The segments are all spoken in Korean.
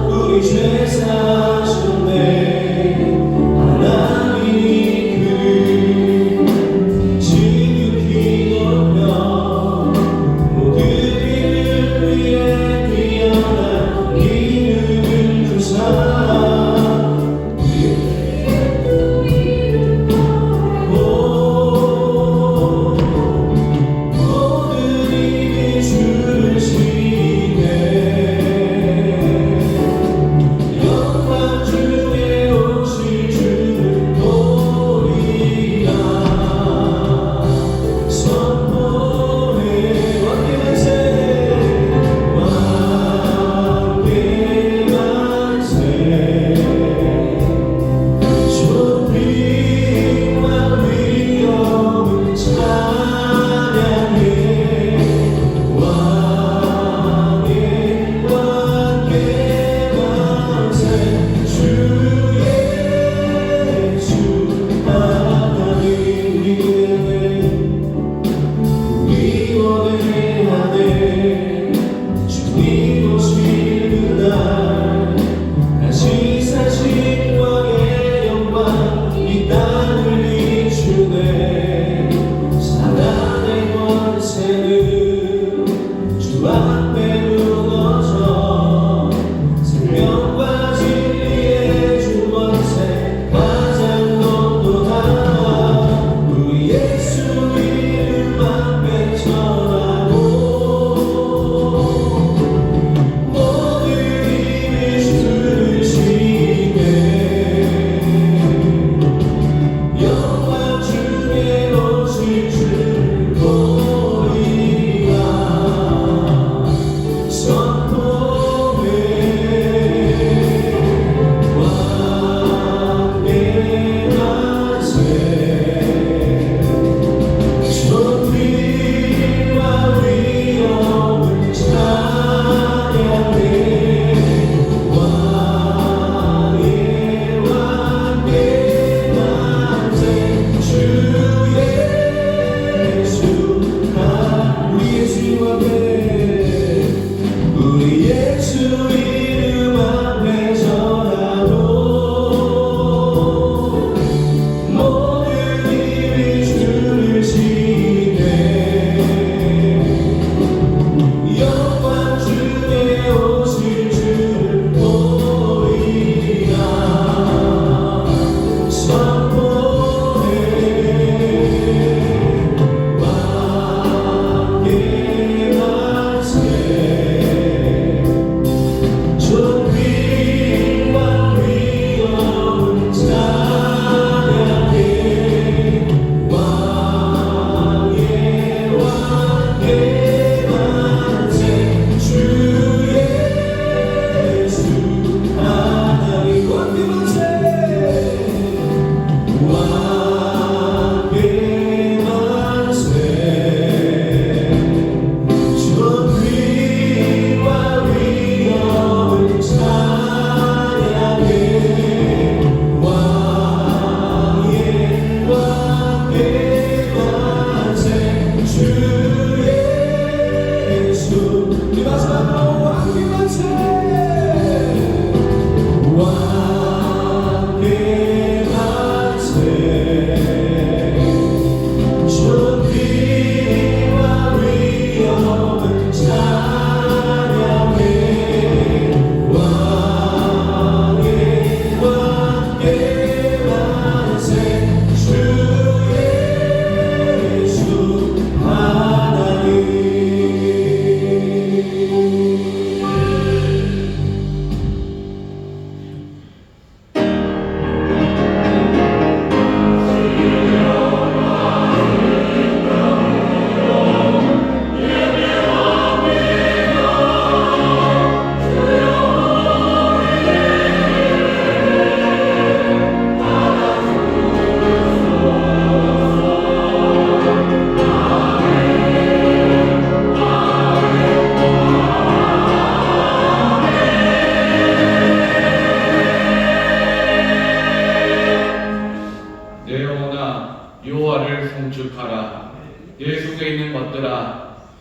우리 죄 사셨네. 하나님이 그를 지극히 높여 모든 일을 위해 뛰어난 이름을 주사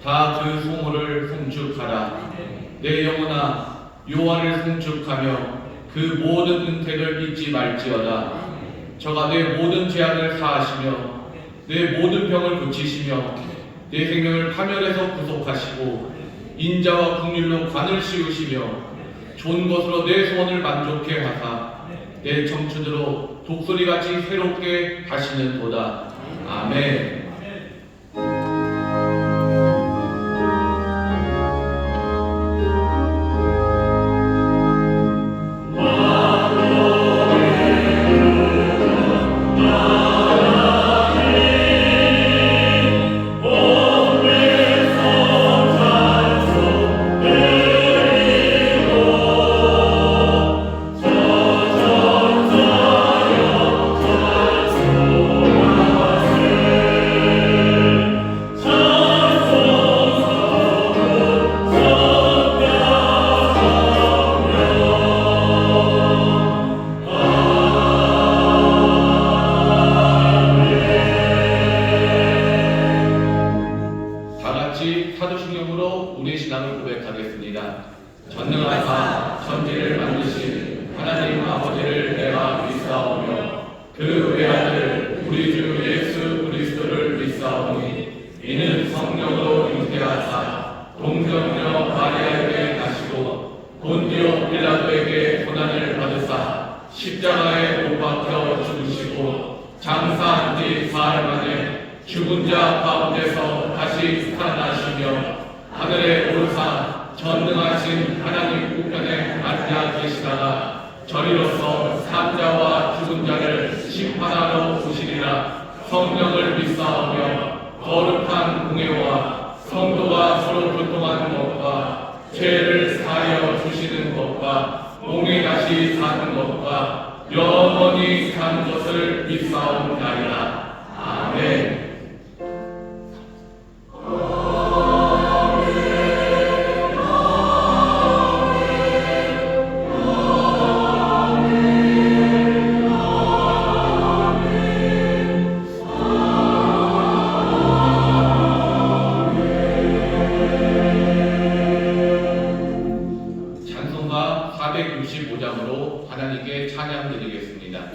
다 그 소물을 송축하라. 내 영혼아 요한을 송축하며 그 모든 은택을 잊지 말지어다. 저가 내 모든 죄악을 사하시며 내 모든 병을 고치시며 내 생명을 파멸에서 구속하시고 인자와 긍휼로 관을 씌우시며 좋은 것으로 내 소원을 만족해 하사 내 청춘으로 독수리같이 새롭게 하시는도다. 아멘. 사도신경으로 우리 신앙을 고백하겠습니다. 전능하사 천지를 만드신 하나님 아버지를 내가 믿사오며 그 외아들 우리 주 예수 그리스도를 믿사오니 이는 성령으로 잉태하사 동정녀 마리아에게 나시고 본디오 빌라도에게 고난을 받으사 십자가에 못 박혀 죽으시고 장사한 지 사흘 만에 죽은 자 가운데서 다시 살아나시며 하늘에 오르사 전능하신 하나님 우편에 앉아 계시다가 저리로서 산자와 죽은 자를 심판하러 오시리라. 성령을 믿사오며 거룩한 공예와 성도가 서로 교통하는 것과 죄를 사하여 주시는 것과 몸이 다시 사는 것과 영원히 사는 것을 믿사옵나이다. 아멘. 찬송가 465장으로 하나님께 찬양 드리겠습니다.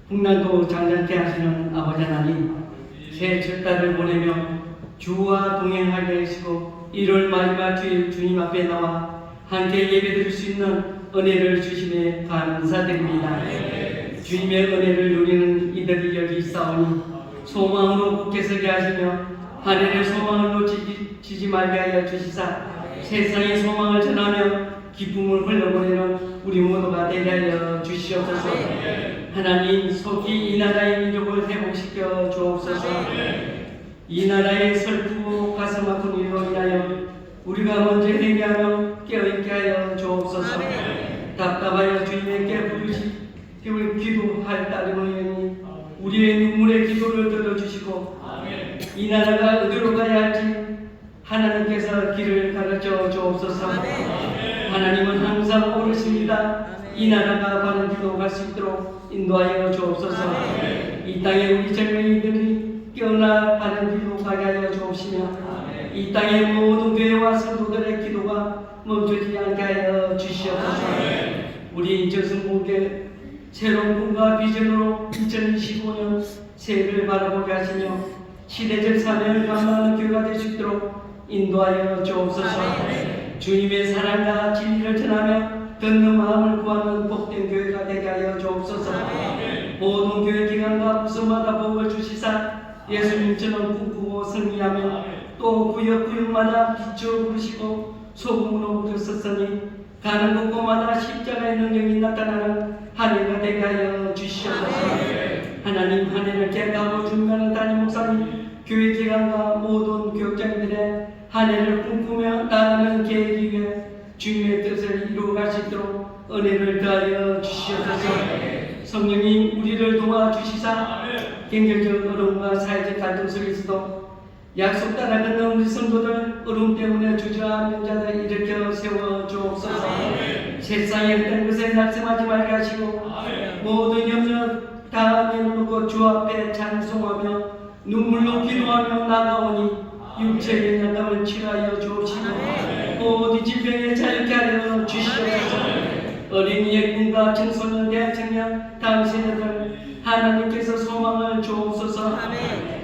풍랑도 장장케 하시는 아버지 하나님, 새 첫 달을 보내며 주와 동행하게 하시고 1월 마지막 주일 주님 앞에 나와 함께 예배드릴 수 있는 은혜를 주심에 감사드립니다. 주님의 은혜를 누리는 이들이 여기 있사오니 소망으로 굳게 서게 하시며 하늘의 소망을 놓치지 말게 하여 주시사 세상의 소망을 전하며 기쁨을 흘려보내는 우리 모두가 되게 하여 주시옵소서. 하나님, 속히 이 나라의 민족을 회복시켜 주옵소서. 이 나라의 슬프고 가슴 아픈 일로 인하여 우리가 먼저 회개하며 깨어있게 하여 주옵소서. 답답하여 주님께 부르시 기도할 따름을 우리의 눈물의 기도를 들어주시고 이 나라가 어디로 가야 할지 하나님께서 길을 가르쳐 주옵소서. 하나님은 항상 오르십니다. 이 나라가 바른 길로 갈 수 있도록 인도하여 주옵소서. 이 땅에 우리 젊은이들이 깨어나 바른 길로 가게 하여 주옵시며 이 땅의 모든 교회와 성도들의 기도가 멈추지 않게 하여 주시옵소서. 우리 저승국의 새로운 꿈과 비전으로 2025년 새해를 바라보게 하시며 시대적 사명을 감당하는 교회가 될 수 있도록 인도하여 주옵소서. 주님의 사랑과 진리를 전하며 듣는 마음을 구하는 복된 교회가 되게 하여 주옵소서. 모든 교회 기관과 부서마다 복을 주시사 예수님처럼 꿈꾸고 승리하며 또 구역구역마다 빛으로 부르시고 소금으로 부르셨으니 가는 곳곳마다 십자가의 능력이 나타나는 한 해가 되게 하여 주시옵소서. 하나님, 한 해를 계획하고 준비하는 담임 목사님, 교회 기관과 모든 교육장들의 한 해를 꿈꾸며 나아가는 계획 위에 주님의 뜻을 이루어갈 수 있도록 은혜를 더하여 주시옵소서. 성령님, 우리를 도와주시사 경제적 어려움과 사회적 갈등 속에서도 약속 따라 걷는 우리 성도들 어려움 때문에 주저하는 자들 일으켜 세워 주옵소서. 세상에 어떤 것에 낙심하지 말게 하시고 모든 염려 다 내놓고 주 앞에 찬송하며 눈물로 기도하며 나가오니 육체의 연약함을 치료하여 주옵시고 모든 질병에 자유케 하여 주시옵소서. 어린이의 꿈과 청소년, 대학 청년, 다음 세대들 하나님께서 소망을 주옵소서.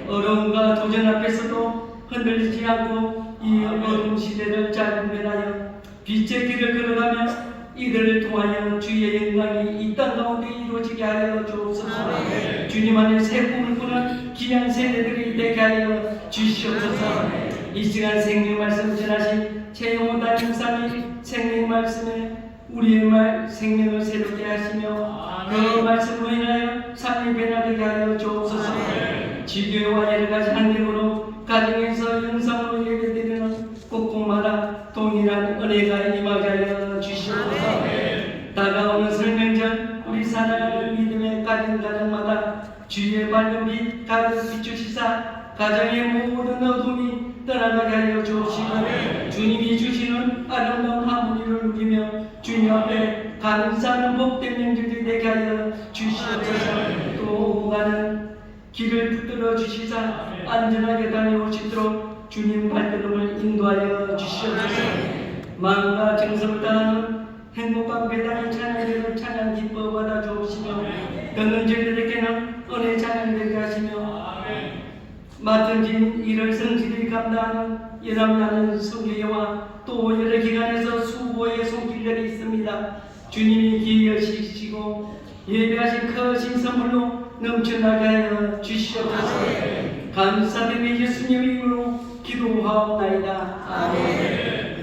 어려움과 도전 앞에서도 흔들리지 않고 이 어려운 시대를 잘 분별하여 빛의 길을 걸어가며 이들을 통하여 주의 영광이 이 땅 가운데 이루어지게 하여 주옵소서. 주님 안에 새 꿈을 꾸는 귀한 세대들이 되게 하여 주시옵소서. 이 시간 생명 말씀 전하신 최영호 담임목사님 생명 말씀에 우리의 생명을 새롭게 하시며 그 말씀으로 인하여 삶이 변화되게 하여 주옵소서. 지교와 여러 가지 환경으로 가정에서 영상으로 예배드리는 곳곳마다 동일한 은혜가 임하게 하여 주시옵소서. 다가오는 설명절 우리 사랑하는 믿음의 가정마다 주의 밝은 빛 가득 비추시사 가정의 모든 어둠이 떠나가게 하여 주옵시고 주님이 주시는 아름다운 하모니를 누리며 주님 앞에 감사하는 복된 명절이 되게 하여 주시옵소서. 또 가는 길을 붙들어 주시사 안전하게 다녀오시도록 주님 발걸음을 인도하여 주시옵소서. 마음과 정성을 다하는 행복한 배당의 찬양을 찬양 기뻐 받아 주옵시며 듣는 자들에게는 은혜 찬양되게 하시며 맡은 일을 성실히 감당하는 연합나는 성교회와 또 여러 기관에서 수고의 손길들이 있습니다. 주님이 기여시키시고 예배하신 크신 선물로 넘쳐나게 하여 주시옵소서. 감사드리며 예수님 이름으로 기도하옵나이다. 아멘.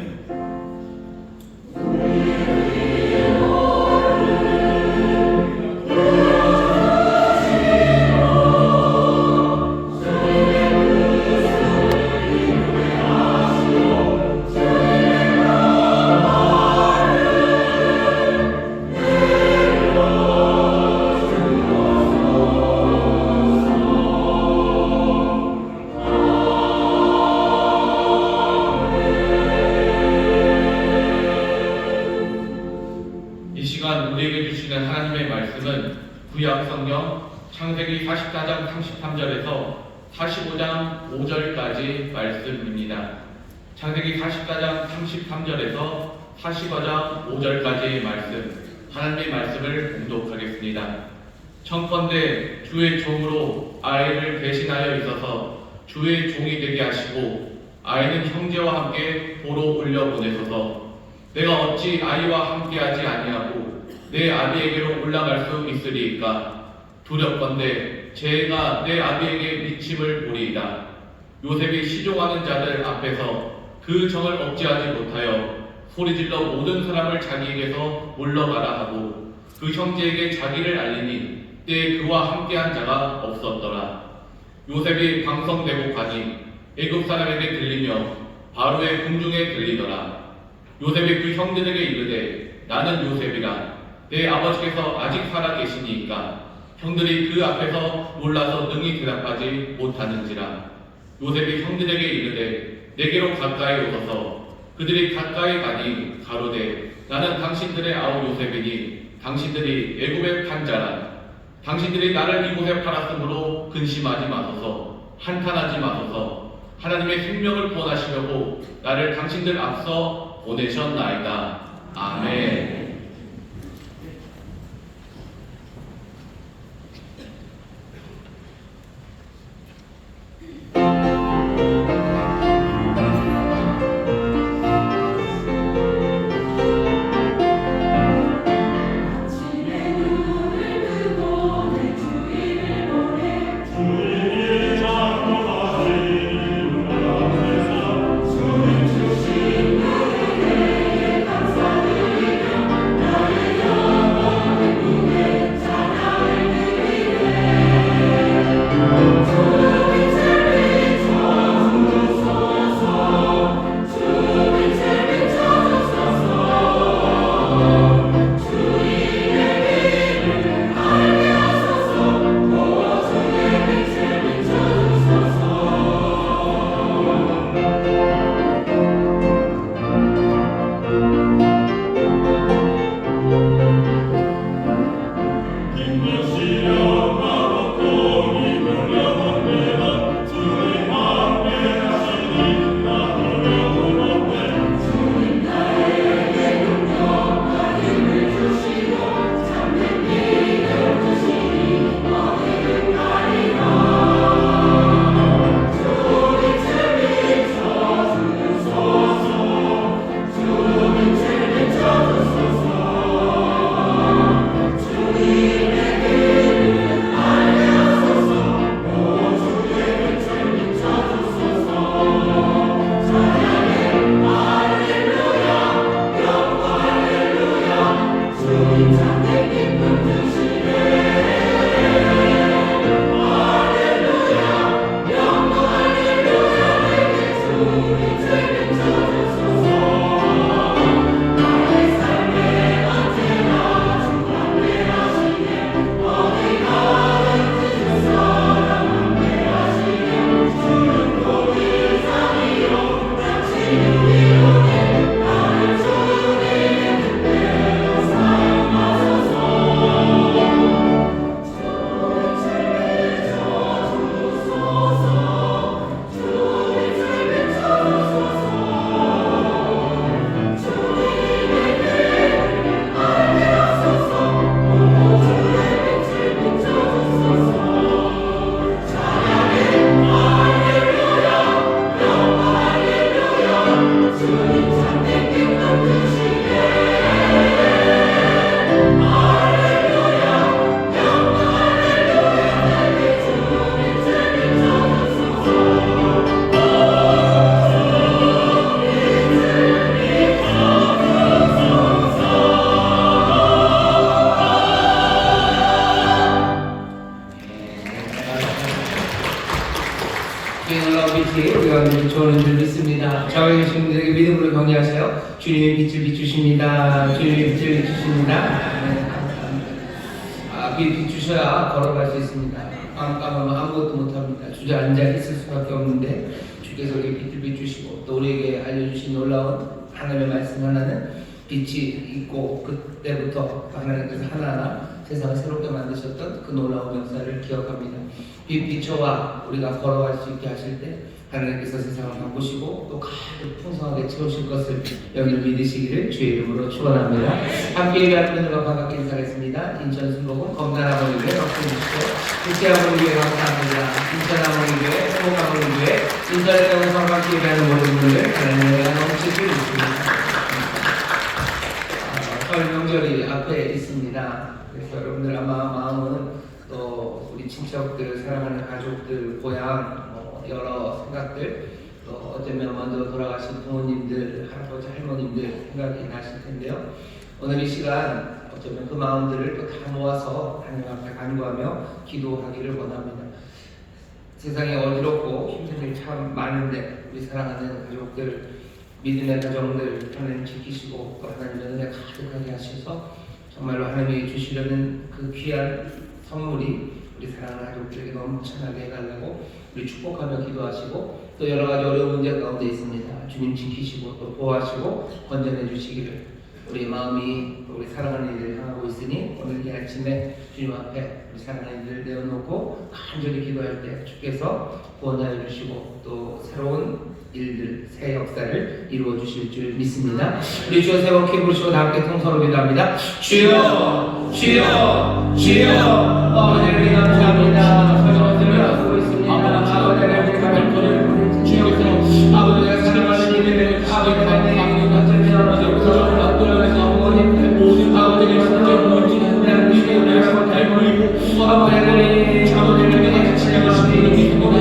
구약 성경 창세기 44장 33절에서 45장 5절까지 말씀입니다. 창세기 44장 33절에서 45장 5절까지의 말씀, 하나님의 말씀을 공독하겠습니다. 청컨대 주의 종으로 아이를 대신하여 있어서 주의 종이 되게 하시고 아이는 형제와 함께 보러 올려 보내소서. 내가 어찌 아이와 함께하지 아니하고 내 아비에게로 올라갈 수 있으리이까? 두렵건대 제가 내 아비에게 미침을 보리이다. 요셉이 시종하는 자들 앞에서 그 정을 억제하지 못하여 소리질러 모든 사람을 자기에게서 물러가라 하고 그 형제에게 자기를 알리니 때에 그와 함께한 자가 없었더라. 요셉이 방성되고 가니 애굽 사람에게 들리며 바로의 궁중에 들리더라. 요셉이 그 형들에게 이르되 나는 요셉이라. 내 아버지께서 아직 살아 계시니이까? 형들이 그 앞에서 놀라서 능히 대답하지 못하는지라. 요셉이 형들에게 이르되 내게로 가까이 오소서. 그들이 가까이 가니 가로되 나는 당신들의 아우 요셉이니 당신들이 애굽에 판 자라. 당신들이 나를 이곳에 팔았으므로 근심하지 마소서. 한탄하지 마소서. 하나님의 생명을 구원하시려고 나를 당신들 앞서 보내셨나이다. 아멘. 좋은 줄 믿습니다. 좌우에 계신 분들에게 믿음으로 격려하세요. 주님의 빛을 비추십니다. 주님의 빛을 비추십니다. 네, 감사합니다. 빛 비추셔야 걸어갈 수 있습니다. 깜깜하면 아무것도 못합니다. 주저앉아 있을 수밖에 없는데 주께서 우리에게 빛을 비추시고 또 우리에게 알려주신 놀라운 하나님의 말씀 하나는 빛이 있고 그때부터 하나님께서 하나하나 세상을 새롭게 만드셨던 그 놀라운 역사를 기억합니다. 빛 비춰와 우리가 걸어갈 수 있게 하실 때 하나님께서 세상을 바꾸시고 또 가득 풍성하게 채우실 것을 여기를 믿으시기를 주의 이름으로 축원합니다. 함께 예배하는 분들과 반갑게 인사하겠습니다. 인천 순복음 검단아버니교회 박수해주시고 국제아버니교회 감사합니다. 인천아버니교회, 소목아버니교회, 인천에 따라서 함께 예배하는 모든 분들 하나님의 은혜가 넘치길 믿습니다. 설 명절이 앞에 있습니다. 그래서 여러분들 아마 마음은 또 우리 친척들, 사랑하는 가족들, 고향, 여러 생각들, 또 어쩌면 먼저 돌아가신 부모님들, 할아버지, 할머님들 생각이 나실 텐데요. 오늘 이 시간 어쩌면 그 마음들을 또 다 모아서 하나님 앞에 간구하며 기도하기를 원합니다. 세상에 어지럽고 힘든 일 참 많은데 우리 사랑하는 가족들, 믿음의 가정들 하나님 지키시고 또 하나님의 은혜 가득하게 하셔서 정말로 하나님이 주시려는 그 귀한 선물이 우리 사랑하는 가족들에게 넘쳐나게 해달라고 우리 축복하며 기도하시고 또 여러 가지 어려운 문제 가운데 있습니다. 주님 지키시고 또 보호하시고 건전해 주시기를 우리 마음이 우리 사랑하는 이들을 향하고 있으니 오늘 이 아침에 주님 앞에 우리 사랑하는 이들을 내어놓고 간절히 기도할 때 주께서 구원하여 주시고 또 새로운 일들, 새 역사를 이루어 주실 줄 믿습니다. 우리 주여 세 번 크게 부르시고 다 함께 통성으로 기도합니다. 주여, 주여, 주여. 아버지 감사합니다. 설명을 하고 있습니다. 아버지 하나님 감사합니다. 주여께서 아버지가 사랑하는 이들을 아버지 하나님 어쩌면 그저 돌아가서 모든 아버지의 성적 모든 우리의 닮으리고 아버지 하나님 아버지를 같이 지켜주시는 믿음으로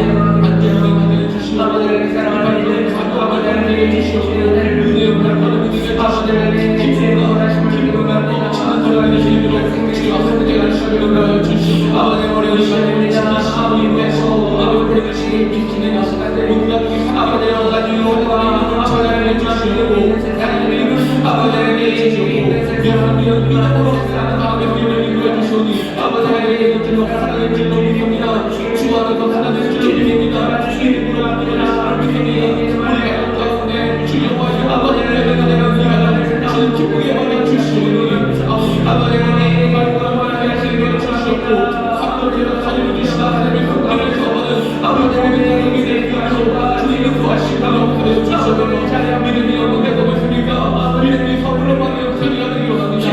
안전하게 주시고 아버지를 사랑하는 이들 아버지 하나님 주시옵소서. 은혜를 받는 이들 아버지 하나님 기쁨을 원하시는 기쁨을 받고 참은 돌아가는 힘으로 생명이 아버지가 주시옵소서. 주시옵소서. 아버지 우리 시간입니다. 아버지께서 아버지를 지키는 시간들 아버지 여러 가지 요구와 전화를 주시고 하나님 아버지 하나님 믿음으로 아버지를 이루어주시오니 아버지 하나님 주로 하나님 주로 믿습니다. 주와도 하나님 주로 믿습니다. 주님으로 하나님 믿습니다. 우리가 가운데 주여와 아버지 하나님 주님 기쁘게 받아 주시오니 아버지 하나님 말씀을 하시는 주시옵고 학교를 가지고 주시다 하나님 국가를 접어는 아버지 하나님 믿음으로 주님을 구하시고 그래 주시옵소서. 믿음이 없는데 고맙습니까? 믿음이 선물로 받는 소리가 되기원합니다.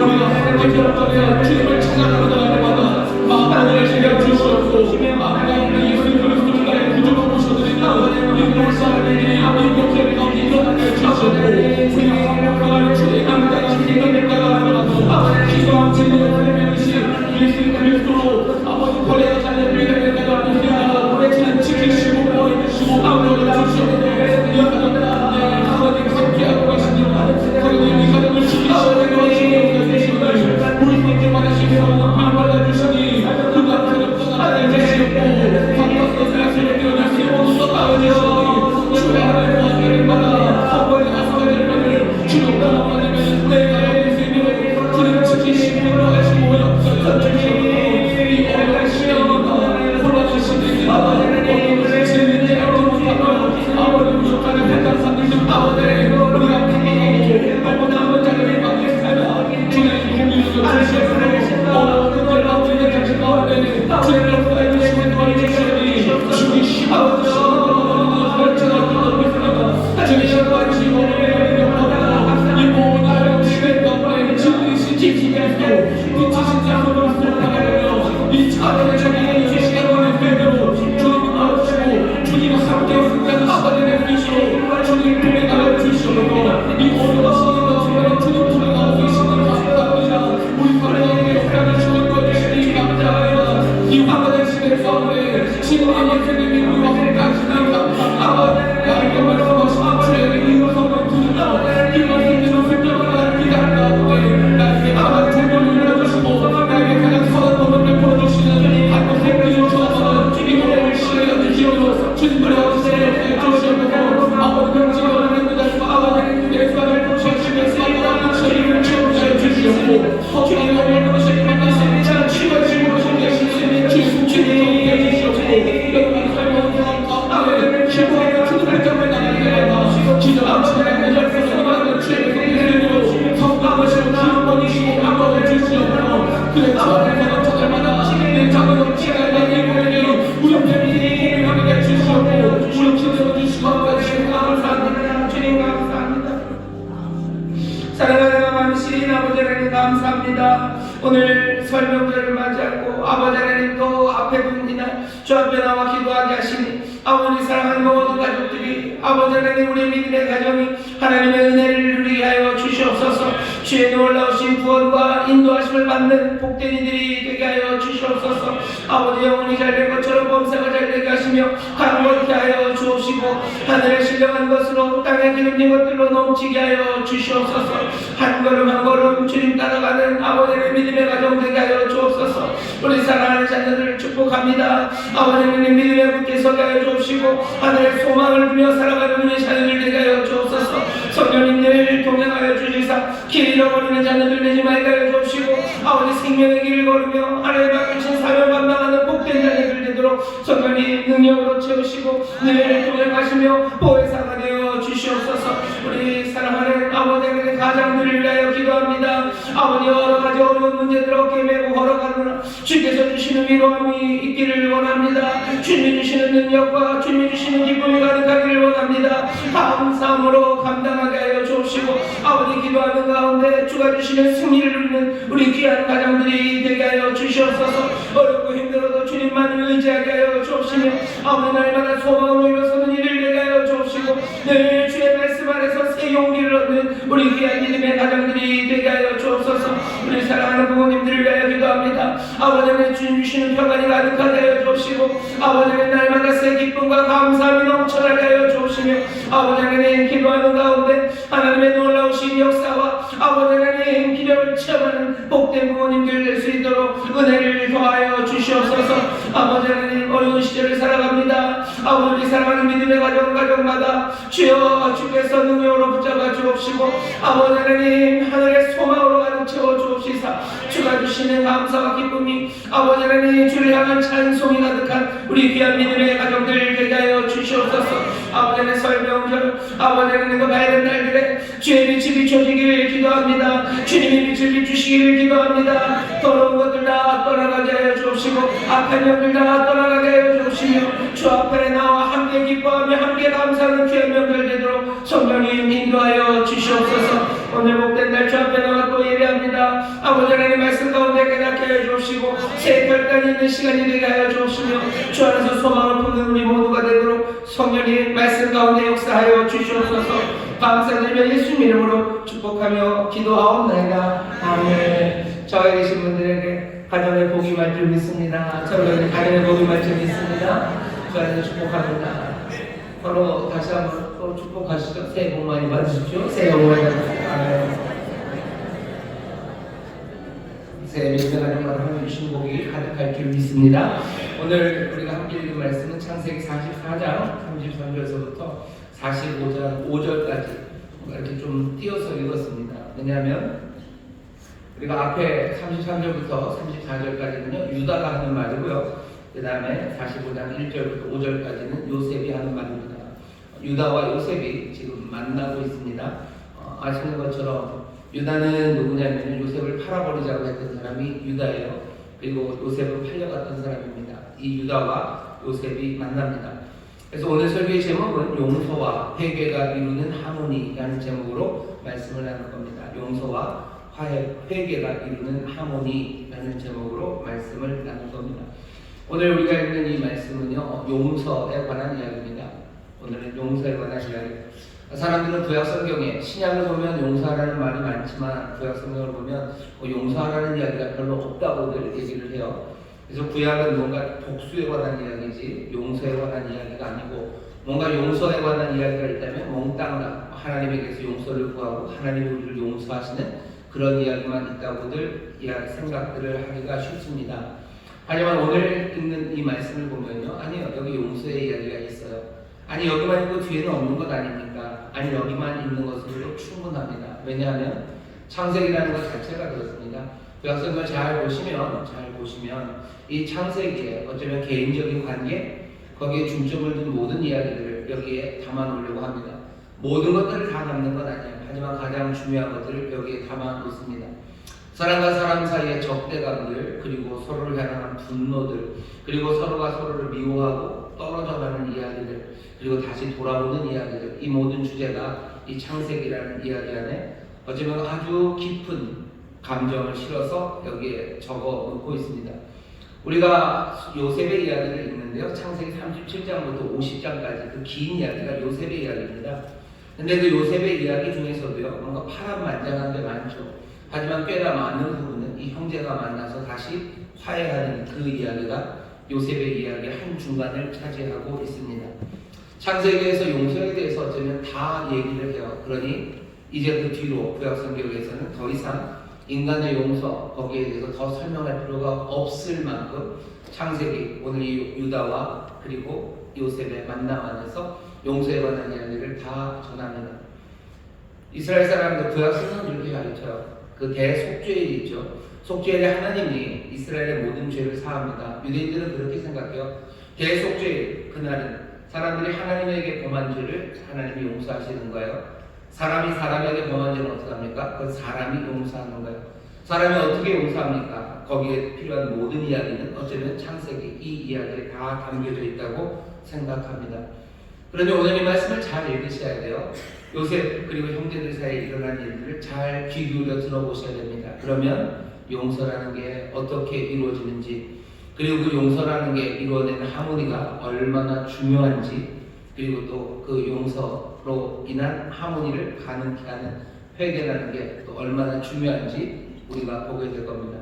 우리가 하나님의 결정에 주님을 찾아가는 날마다 마음을 신경 주시옵소서. 아버지 예수 그리스도를 나의 구주로 모셔드린다. 믿음을 쌓는 아버지 목소리 가운데 일어나게 주시옵소서. 우리가 성령을 주의 감당하신 기도를 따라가서 아버지 기도한 진리의 설명이신 예수 그리스도로 아버지 버려야 하는 믿음을 따라가는 우리를 지키시고 보호해주시고 아버지를 주시옵소서. 아버지 함께하고 계십니다. 그리고 이 가정을 지키시고 우리 성경만 하시며 발받아 주시니 누가 그를 떠나게 되시옵고 바꿔서 세상을 뛰어나시고 아버지 주의 하나님을 받아 아버지 아버지를 주로 따라가는 내가 예수님을 주를 지키시고 하시고 역사를 주시옵소서. 이 어려운 시간입니다. 혼란하시는 아버지를 진리의 알지 못하며 아버지 부족하는 대단 상들들 아버지 우리가 평안하고 너무나 아버지 하나님 받겠습니다. 주님 공유를 주시옵소서. 어려운 문제를 아버지의 당신 가운데 주님을 구하여 주시면 도와주시오니 주님 아버지 결정을 끊어버렸습니다. 주님 아버지 이 모든 하나님 시대 가운데 진리신 지키면서 빛이신 자손으로 살아가며 이 자녀의 자기의 이 시간을 배대로 주님 도와주시고 주님 함께 승자는 아버지를 주시오. 주님 품에 나를 주시옵소서. 이 어려운 시간 가운데 주님 품에 나오고 계시는 감사합니다. 우리 하나님의 사랑을 주는 것이시니 감사합니다. 이 아버지 시대 가운데 진리의 예수님이 우리와 함께 하시니 아버지 하나님의 말씀하신 주의 이루어서는 두드려 이 말씀대로 생명을 기다린 가운데 나에게 아버지 주님을 눌러주시고 나에게 가장 선한 법을 베풀어주시는 하나님 생명을 주어서는 이 노래를 시작해 주시옵소서. 주님 그래서 주시옵소서. 아버지 명칭을 했는데 아버지 내 사랑을 주시면서 주님을 채워주시옵소서. 주님의 영광을 주시옵소서. 치워지고 계시는 주님 해주시옵소서. 여러분 삶의 가운데 기도하며 주님을 잡는 나에게 기도하며 주님의 열쇠를 주에게 드리고 성감하시고 기쁨이시고 아버지 주시옵소서. 그래 아버지 찾아마다 내 작은 엄청난 나의 우리 편이 고민하게 주시옵고 감사합니다. 오늘 설명절을 맞이하고 아버지 하나님 또 앞에 분이나 주 앞에 나와 기도하게 하시니 아버지 사랑하는 모든 가족들이 아버지 하나님 우리 믿음의 가정이 하나님의 은혜를 누리게 하여 주시옵소서. 주의 놀라우신 구원과 인도하심을 받는 복된 이들이 되게 하여 주시옵소서. 아버지 영혼이 잘된 것처럼 범사가 잘되게 하시며 강건케 하여 주옵시고 하늘에 신령한 것으로 땅에 기름진 것들로 넘치게 하여 주시옵소서. 한 걸음 한 걸음 주님 따라가는 아버지의 믿음의 가정 되게 하여 주옵소서. 우리 사랑하는 자녀들을 축복합니다. 아버지의 믿음에 굳게 서게 하여 주옵시고 하늘의 소망을 부며 살아가는 우리 자녀들 되게 하여 주옵소서. 성령님들 동행하여 주시사 길 잃어버리는 자녀들 되지 말게 하여 주옵시고 아버지 생명의 길을 걸으며 하나님 앞에 사명 감당하는 복된 자녀들 되도록 성령님 능력으로 채우시고 늘 동행하시며 보혜사가 되어 주시옵소서. 우리 사랑하는 아버지 하나님의 가장들을 위하여 기도합니다. 아버지 여러 가지 어려운 문제들 어깨에 메고 걸어가느라 주께서 주시는 위로함이 있기를 원합니다. 주님이 주시는 능력과 주님이 주시는 기쁨이 가득하기를 원합니다. 감사함으로 감당하게 하여 주옵시고 아버지 기도하는 가운데 주가 주시는 승리를 누리는 우리 귀한 가정들이 되게 하여 주시옵소서. 어렵고 힘들어도 주님만을 의지하게 하여 주옵시며 아버지 날마다 소망으로 일어서는 일을 되게 하여 주옵시고 늘 주의 말씀 안에서 새 용기를 얻는 우리 귀한 믿음의 가정들이 되게 하여 주옵소서. 우리 사랑하는 부모님들을 위하여 기도합니다. 아버지는 주님 주시는 평안이 가득하게 하여 주옵시고 아버지는 날마다 새 기쁨과 감사함이 넘쳐나게 하여 주옵시며 아버지 하나님 기도하는 가운데 하나님의 놀라우신 역사와 아버지 하나님 기력을 체험하는 복된 부모님들 될 수 있도록 은혜를 더하여 주시옵소서. 아버지 하나님 어려운 시절을 살아갑니다. 아버지 사랑하는 믿음의 가정마다 주여 주께서 능력으로 붙잡아 주옵시고 아버지 하나님 하늘의 소망으로 가득 채워 주옵시사 주가 주시는 감사와 기쁨이 아버지 하나님 주를 향한 찬송이 가득한 우리 귀한 믿음의 가정들 되게 하여 주시옵소서. 아버지 하나님 설명절 아버지 하나님 그 밝은 날들에 주의 빛이 비춰지기를 기도합니다. 주님이 빛을 비추시기를 기도합니다. 더러운 것들 다 떠나가게 하여 주옵시고 악한 영들 다 떠나가게 하여 주옵시며 주 앞에 나와 함께 기뻐하며 함께 감사하는 귀한 명절 되도록 성령님 인도하여 주시옵소서. 오늘 복된 날 주 앞에 나와 또 예배합니다. 아버지 하나님 말씀 가운데 깨닫게 하여 주옵시고 새 결단이 있는 시간이 되게 하여 주옵시며 주 안에서 소망을 품는 우리 모두가 되도록 성령님 말씀 가운데 역사하여 주시옵소서. 감사드리며 예수님 이름으로 축복하며 기도하옵나이다. 아멘. 저에 계신 분들에게 가정의 복이 말 줄 믿습니다. 저에게 가정의 복이 말 줄 믿습니다. 저에게 축복합니다. 바로 다시 한번 또 축복하시죠. 새해 복 많이 받으십시오. 새해 복 많이 받으십시오. 아멘. 새해 믿음의 가정마다 하나님 주신 복이 가득할 줄 믿습니다. 오늘 우리가 함께 읽은 말씀은 창세기 44장 33절에서부터 45장 5절까지 이렇게 좀 띄어서 읽었습니다. 왜냐하면 우리가 앞에 33절부터 34절까지는요 유다가 하는 말이고요. 그 다음에 45장 1절부터 5절까지는 요셉이 하는 말입니다. 유다와 요셉이 지금 만나고 있습니다. 아시는 것처럼 유다는 누구냐면 요셉을 팔아버리자고 했던 사람이 유다예요. 그리고 요셉은 팔려갔던 사람입니다. 이 유다와 요셉이 만납니다. 그래서 오늘 설교의 제목은 용서와 회개가 이루는 하모니라는 제목으로 말씀을 나눌 겁니다. 용서와 회개가 이루는 하모니라는 제목으로 말씀을 나눌 겁니다. 오늘 우리가 읽는 이 말씀은요 용서에 관한 이야기입니다. 오늘은 용서에 관한 이야기. 사람들은 구약성경에 신약을 보면 용서하라는 말이 많지만 구약성경을 보면 용서하라는 이야기가 별로 없다고들 얘기를 해요. 그래서 구약은 뭔가 복수에 관한 이야기지 용서에 관한 이야기가 아니고 뭔가 용서에 관한 이야기가 있다면 몽땅 하나님에게서 용서를 구하고 하나님이 우리를 용서하시는 그런 이야기만 있다고들 생각들을 하기가 쉽습니다. 하지만 오늘 읽는 이 말씀을 보면요 아니요 여기 용서의 이야기가 있어요. 아니 여기만 있고 뒤에는 없는 것 아닙니까? 아니 여기만 있는 것으로 충분합니다. 왜냐하면 창세기라는 것 자체가 그렇습니다. 구약성경을 잘 보시면 이 창세기에 어쩌면 개인적인 관계 거기에 중점을 둔 모든 이야기들을 여기에 담아놓으려고 합니다. 모든 것들을 다 담는 건 아니에요. 하지만 가장 중요한 것들을 여기에 담아놓습니다. 사람과 사람 사이의 적대감들 그리고 서로를 향한 분노들 그리고 서로가 서로를 미워하고 떨어져가는 이야기들 그리고 다시 돌아오는 이야기들 이 모든 주제가 이 창세기라는 이야기 안에 어쩌면 아주 깊은 감정을 실어서 여기에 적어 놓고 있습니다. 우리가 요셉의 이야기를 읽는데요. 창세기 37장부터 50장까지 그 긴 이야기가 요셉의 이야기입니다. 근데 그 요셉의 이야기 중에서도요, 뭔가 파란만장한 게 많죠. 하지만 꽤나 많은 부분은 이 형제가 만나서 다시 화해하는 그 이야기가 요셉의 이야기의 한 중간을 차지하고 있습니다. 창세기에서 용서에 대해서 어쩌면 다 얘기를 해요. 그러니 이제 그 뒤로 구약성경에서는 더 이상 인간의 용서 거기에 대해서 더 설명할 필요가 없을 만큼 창세기 오늘 이 유다와 그리고 요셉의 만남 안에서 용서에 관한 이야기를 다 전합니다. 이스라엘 사람들 구약성경은 이렇게 가르쳐요. 그 대속죄일이 있죠. 속죄일에 하나님이 이스라엘의 모든 죄를 사합니다. 유대인들은 그렇게 생각해요. 대속죄일 그날은 사람들이 하나님에게 범한 죄를 하나님이 용서하시는 거예요. 사람이 사람에게 범한 죄는 어떻게 합니까? 그 사람이 용서하는 거예요. 사람이 어떻게 용서합니까? 거기에 필요한 모든 이야기는 어쩌면 창세기 이 이야기에 다 담겨져 있다고 생각합니다. 그러니 오늘 이 말씀을 잘 읽으셔야 돼요. 요셉 그리고 형제들 사이에 일어난 일들을 잘 귀 기울여 들어보셔야 됩니다. 그러면 용서라는 게 어떻게 이루어지는지 그리고 그 용서라는 게 이루어내는 하모니가 얼마나 중요한지 그리고 또 그 용서로 인한 하모니를 가능케 하는 회개라는 게 또 얼마나 중요한지 우리가 보게 될 겁니다.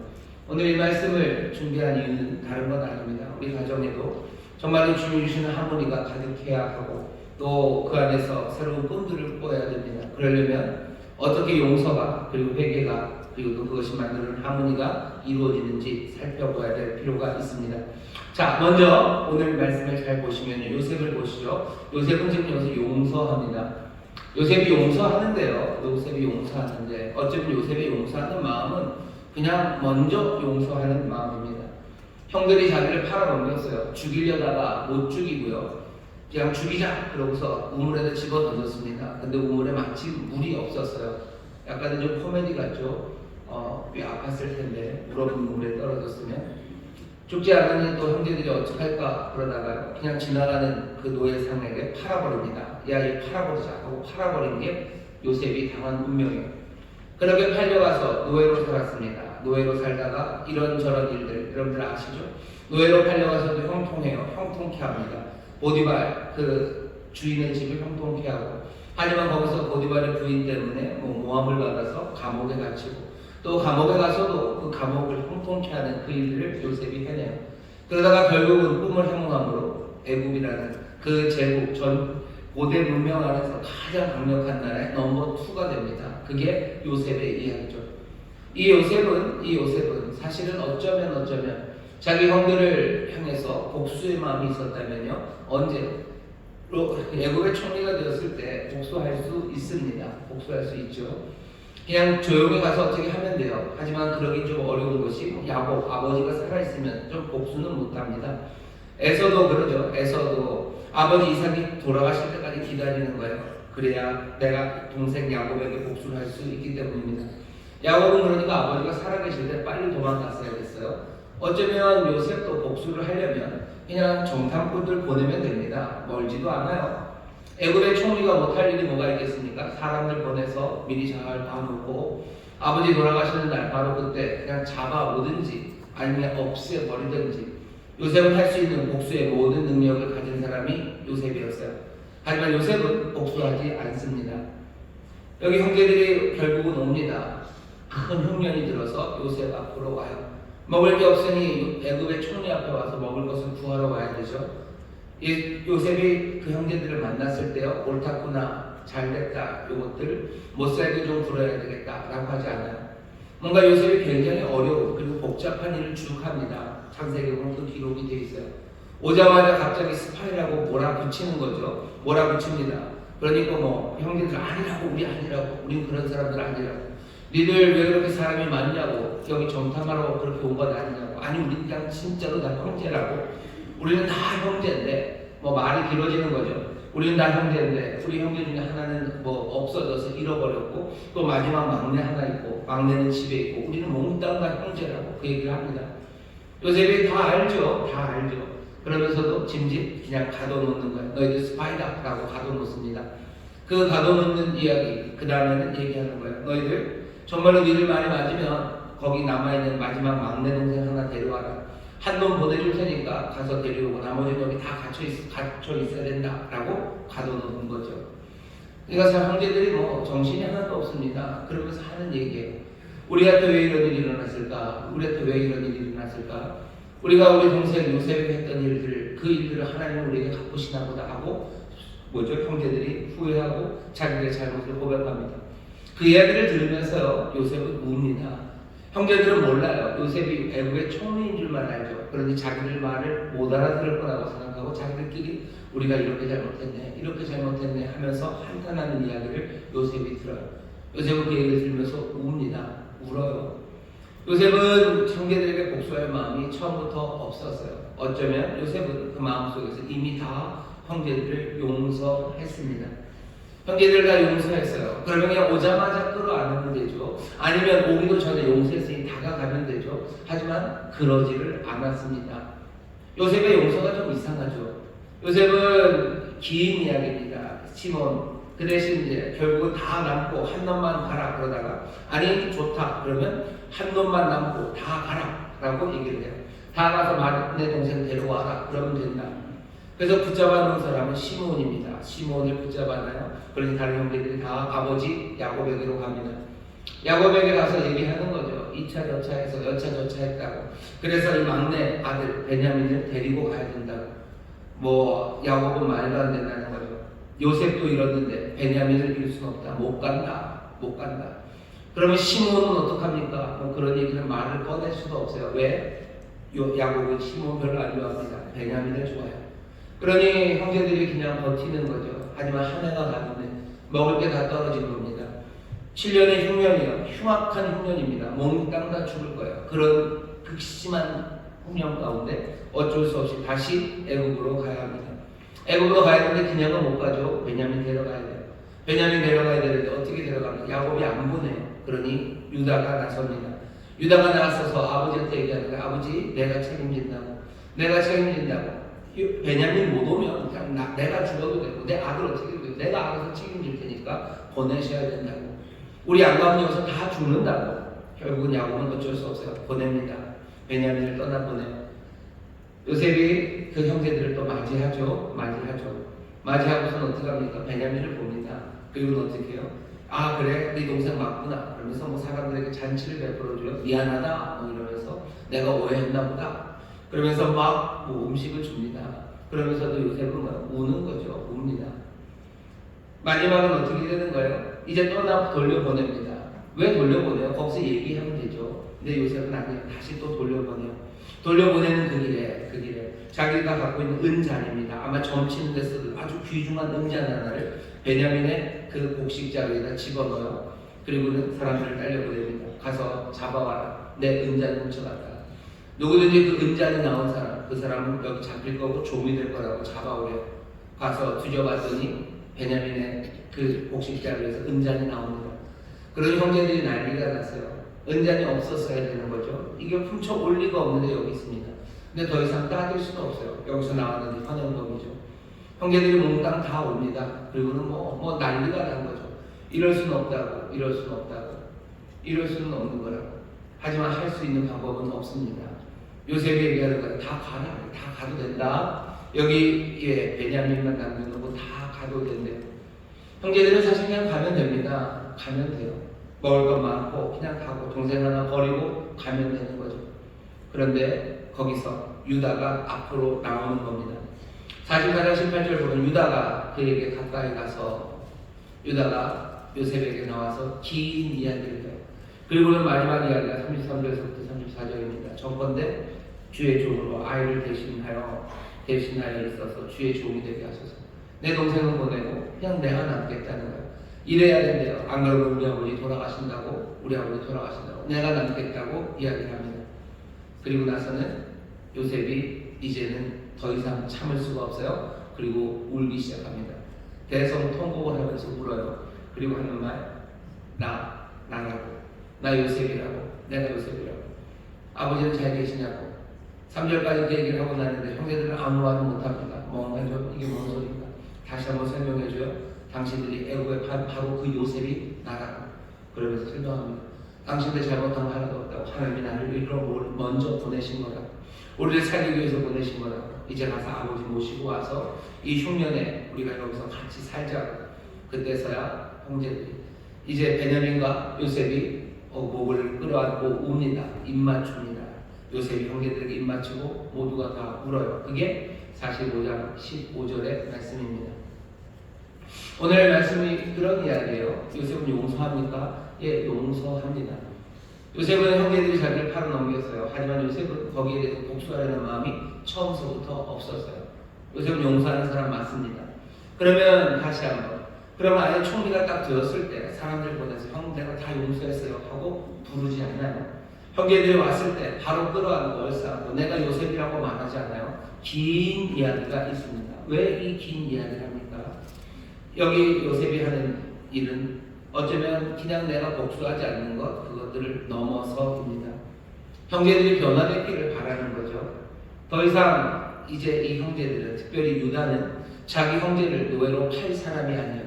오늘 이 말씀을 준비한 이유는 다른 건 아닙니다. 우리 가정에도 정말로 주님 주시는 하모니가 가득해야 하고 또 그 안에서 새로운 꿈들을 꿔야 됩니다. 그러려면 어떻게 용서가 그리고 회개가 그리고 또 그것이 만드는 하모니가 이루어지는지 살펴봐야 될 필요가 있습니다. 자, 먼저 오늘 말씀을 잘 보시면 요셉을 보시죠. 요셉은 지금 여기서 용서합니다. 요셉이 용서하는데요. 요셉이 용서하는데 어쩌면 요셉이 용서하는 마음은 그냥 먼저 용서하는 마음입니다. 형들이 자기를 팔아넘겼어요. 죽이려다가 못 죽이고요. 그냥 죽이자 그러고서 우물에다 집어 던졌습니다. 근데 우물에 마침 물이 없었어요. 약간은 좀 코미디 같죠. 꽤 아팠을 텐데 물없는 물에 떨어졌으면 죽지 않으니 또 형제들이 어떡할까 그러다가 그냥 지나가는 그 노예상에게 팔아버립니다. 야, 이 팔아버리자 하고 팔아버린 게 요셉이 당한 운명이에요. 그렇게 팔려가서 노예로 살았습니다. 노예로 살다가 이런저런 일들 여러분들 아시죠? 노예로 팔려가서도 형통해요. 형통케 합니다. 보디발 그 주인의 집을 형통케 하고 하지만 거기서 보디발의 부인 때문에 모함을 받아서 감옥에 갇히고 또 감옥에 가서도 그 감옥을 형통케 하는 그 일들을 요셉이 해내요. 그러다가 결국은 꿈을 행함으로 애굽이라는 그 제국 전 고대 문명 안에서 가장 강력한 나라의 넘버 2가 됩니다. 그게 요셉의 이야기죠. 이 요셉은 사실은 어쩌면 자기 형들을 향해서 복수의 마음이 있었다면요. 언제? 애굽의 총리가 되었을 때 복수할 수 있습니다. 복수할 수 있죠. 그냥 조용히 가서 어떻게 하면 돼요. 하지만 그러기 좀 어려운 것이 야곱 아버지가 살아있으면 좀 복수는 못합니다. 에서도 그러죠. 에서도 아버지 이삭이 돌아가실 때까지 기다리는 거예요. 그래야 내가 동생 야곱에게 복수를 할 수 있기 때문입니다. 야곱은 그러니까 아버지가 살아계실 때 빨리 도망갔어야 됐어요. 어쩌면 요셉도 복수를 하려면 그냥 정탐꾼들 보내면 됩니다. 멀지도 않아요. 애굽의 총리가 못할 일이 뭐가 있겠습니까? 사람들 보내서 미리 잘 봐놓고 아버지 돌아가시는 날 바로 그때 그냥 잡아오든지 아니면 없애버리든지 요셉은 할 수 있는 복수의 모든 능력을 가진 사람이 요셉이었어요. 하지만 요셉은 복수하지 않습니다. 여기 형제들이 결국은 옵니다. 큰 흉년이 들어서 요셉 앞으로 와요. 먹을 게 없으니 애굽의 총리 앞에 와서 먹을 것을 구하러 와야 되죠. 요셉이 그 형제들을 만났을 때요, 옳다구나, 잘됐다, 요것들 못살게 좀 부려야 되겠다 라고 하지 않아요. 뭔가 요셉이 굉장히 어려운 그리고 복잡한 일을 쭉 합니다. 창세기에 보면 그 기록이 돼 있어요. 오자마자 갑자기 스파이라고 몰아붙이는 거죠. 몰아붙입니다. 그러니까 형제들 아니라고, 우린 그런 사람들 아니라고. 니들 왜 그렇게 사람이 많냐고, 여기 정탐하러 그렇게 온 건 아니냐고. 아니 우린 그냥 진짜로 다 형제라고. 우리는 다 형제인데 말이 길어지는 거죠. 우리는 다 형제인데 우리 형제 중에 하나는 없어져서 잃어버렸고 또 마지막 막내 하나 있고 막내는 집에 있고 우리는 몽땅 다 형제라고 그 얘기를 합니다. 요셉이 다 알죠. 그러면서도 짐짓 그냥 가둬놓는 거예요. 너희들 스파이다 라고 가둬놓습니다. 그 가둬놓는 이야기 그 다음에는 얘기하는 거예요. 너희들 정말로 니들 말이 맞으면 거기 남아있는 마지막 막내 동생 하나 데려와라. 한 놈 보내줄 테니까 가서 데려오고 나머지는 여기 다 갇혀 있어야 된다라고 가둬놓은 거죠. 그러니까 형제들이 뭐 정신이 하나도 없습니다. 그러면서 하는 얘기예요. 우리한테 왜 이런 일이 일어났을까? 우리한테 왜 이런 일이 일어났을까? 우리가 우리 동생 요셉에게 했던 일들, 그 일들을 하나님은 우리에게 갚으시나 보다 하고 형제들이 후회하고 자기들의 잘못을 고백합니다. 그 이야기를 들으면서요, 요셉은 웁니다. 형제들은 몰라요. 요셉이 애국의 총리인 줄만 알죠. 그런데 자기들 말을 못 알아들을 거라고 생각하고 자기들끼리 우리가 이렇게 잘못했네 하면서 한탄하는 이야기를 요셉이 들어요. 요셉은 그 얘기를 들으면서 웁니다. 울어요. 요셉은 형제들에게 복수할 마음이 처음부터 없었어요. 어쩌면 요셉은 그 마음속에서 이미 다 형제들을 용서했습니다. 형제들 다 용서했어요. 그러면 그냥 오자마자 끌어안으면 되죠. 아니면 오기도 전에 용서했으니 다가가면 되죠. 하지만 그러지를 않았습니다. 요셉의 용서가 좀 이상하죠. 요셉은 긴 이야기입니다. 시몬 그 대신 이제 결국은 다 남고 한 놈만 가라 그러다가 아니 좋다 그러면 한 놈만 남고 다 가라 라고 얘기를 해요. 다 가서 내 동생 데려와라 그러면 된다. 그래서 붙잡아 놓은 사람은 시몬입니다. 시몬을 붙잡아놔요. 그러니 다른 형제들이 다 아버지 야곱에게로 갑니다. 야곱에게 가서 얘기하는 거죠. 2차 저차해서 여차저차했다고. 그래서 이 막내 아들 베냐민을 데리고 가야 된다고. 뭐 야곱은 말도 안 된다는 거죠. 요셉도 이러는데 베냐민을 잃을 수는 없다. 못 간다. 그러면 시몬은 어떡합니까? 뭐 그런 얘기는 말을 꺼낼 수도 없어요. 왜? 야곱은 시몬 별로 안 좋아합니다. 베냐민을 좋아해요. 그러니 형제들이 그냥 버티는 거죠. 하지만 한 해가 가는데 먹을 게 다 떨어진 겁니다. 7년의 흉년이요. 흉악한 흉년입니다. 몽땅 다 죽을 거예요. 그런 극심한 흉년 가운데 어쩔 수 없이 다시 애굽으로 가야 합니다. 애굽으로 가야 되는데 그냥은 못 가죠. 베냐민 데려가야 돼요. 베냐민 데려가야 되는데 어떻게 데려갑니까? 야곱이 안 보내요. 그러니 유다가 나섭니다. 유다가 나서서 아버지한테 얘기하는 거예요. 아버지 내가 책임진다고. 베냐민 못 오면 그냥 내가 죽어도 되고 내 아들 어떻게 되고 내가 알아서 책임질 테니까 보내셔야 된다고. 우리 안 가면 여기서 다 죽는다고. 결국은 야곱은 어쩔 수 없어요. 보냅니다. 베냐민을 떠나보내요. 요셉이 그 형제들을 또 맞이하죠. 맞이하고서는 어떻게 합니까? 베냐민을 봅니다. 그리고 어떻게 해요? 아 그래 네 동생 맞구나. 그러면서 뭐 사람들에게 잔치를 베풀어줘요. 미안하다 뭐 이러면서 내가 오해했나 보다. 그러면서 막 뭐 음식을 줍니다. 그러면서도 요셉은 우는 거죠. 웁니다. 마지막은 어떻게 되는 거예요? 이제 떠나 돌려보냅니다. 왜 돌려보내요? 거기서 얘기하면 되죠. 근데 요셉은 아니에요. 다시 또 돌려보내요. 돌려보내는 그 길에 자기가 갖고 있는 은잔입니다. 아마 점치는 데 쓰는 아주 귀중한 은잔 하나를 베냐민의 그 곡식자루에다 집어넣어요. 그리고는 사람들을 딸려보냅니다. 가서 잡아와라. 내 은잔 훔쳐갔다. 누구든지 그 은잔이 나온 사람, 그 사람은 여기 잡힐 거고 종이 될 거라고 잡아오래요. 가서 뒤져봤더니 베냐민의 그 곡식자루에서 은잔이 나옵니다. 그런 형제들이 난리가 났어요. 은잔이 없었어야 되는 거죠. 이게 훔쳐 올 리가 없는데 여기 있습니다. 근데 더 이상 따질 수는 없어요. 여기서 나왔는데 현행범이죠. 형제들이 몽땅 다 옵니다. 그리고는 뭐 난리가 난 거죠. 이럴 수는 없다고. 이럴 수는 없는 거라고. 하지만 할 수 있는 방법은 없습니다. 요셉이 얘기하는 거예요. 다 가라. 다 가도 된다. 여기 베냐민만 남겨놓고 다 가도 된대요. 형제들은 사실 그냥 가면 됩니다. 가면 돼요. 먹을 것 많고 그냥 가고 동생 하나 버리고 가면 되는 거죠. 그런데 거기서 유다가 앞으로 나오는 겁니다. 44장 18절 보면 유다가 그에게 가까이 가서 유다가 요셉에게 나와서 긴 이야기를 해요. 그리고는 마지막 이야기가 33절에서부터 34절입니다. 정건대 주의 종으로 아이를 대신하여 있어서 주의 종이 되게 하소서. 내 동생은 보내고 그냥 내가 남겠다는 거예요. 이래야 된대요. 안 그러면 우리 아버지 돌아가신다고 내가 남겠다고 이야기를 합니다. 그리고 나서는 요셉이 이제는 더 이상 참을 수가 없어요. 그리고 울기 시작합니다. 대성통곡을 하면서 울어요. 그리고 하는 말, 나라고, 나 요셉이라고, 내가 요셉이라고. 아버지는 잘 계시냐고. 3절까지 그 얘기를 하고 나는데 형제들은 아무 말도 못합니다. 멍하죠. 이게 뭔 소리인가? 다시 한번 설명해줘요. 당신들이 애국의 바로 그 요셉이 나라고. 그러면서 설명합니다. 당신들 잘못한 거 하나도 없다고. 하나님이 나를 일로 먼저 보내신 거다. 우리를 살리기 위해서 보내신 거다. 이제 가서 아버지 모시고 와서 이 흉년에 우리가 여기서 같이 살자고. 그때서야 형제들이 이제 베냐민과 요셉이 목을 끌어안고 웁니다. 입맞춥니다. 요셉이 형제들에게 입맞추고 모두가 다 울어요. 그게 45장 15절의 말씀입니다. 오늘 말씀이 그런 이야기예요. 요셉은 용서합니까? 예, 용서합니다. 요셉은 형제들이 자기를 팔아넘겼어요. 하지만 요셉은 거기에 대해서 복수하려는 마음이 처음서부터 없었어요. 요셉은 용서하는 사람 맞습니다. 그러면 다시 한번, 그러면 아예 총리가 딱 되었을 때 사람들 보내서 형 내가 다 용서했어요 하고 부르지 않나요? 형제들이 왔을 때 바로 끌어안고 얼싸안고 내가 요셉이라고 말하지 않아요? 긴 이야기가 있습니다. 왜 이 긴 이야기를 합니까? 여기 요셉이 하는 일은 어쩌면 그냥 내가 복수하지 않는 것, 그것들을 넘어서입니다. 형제들이 변화되기를 바라는 거죠. 더 이상 이제 이 형제들은, 특별히 유다는 자기 형제를 노예로 팔 사람이 아니에요.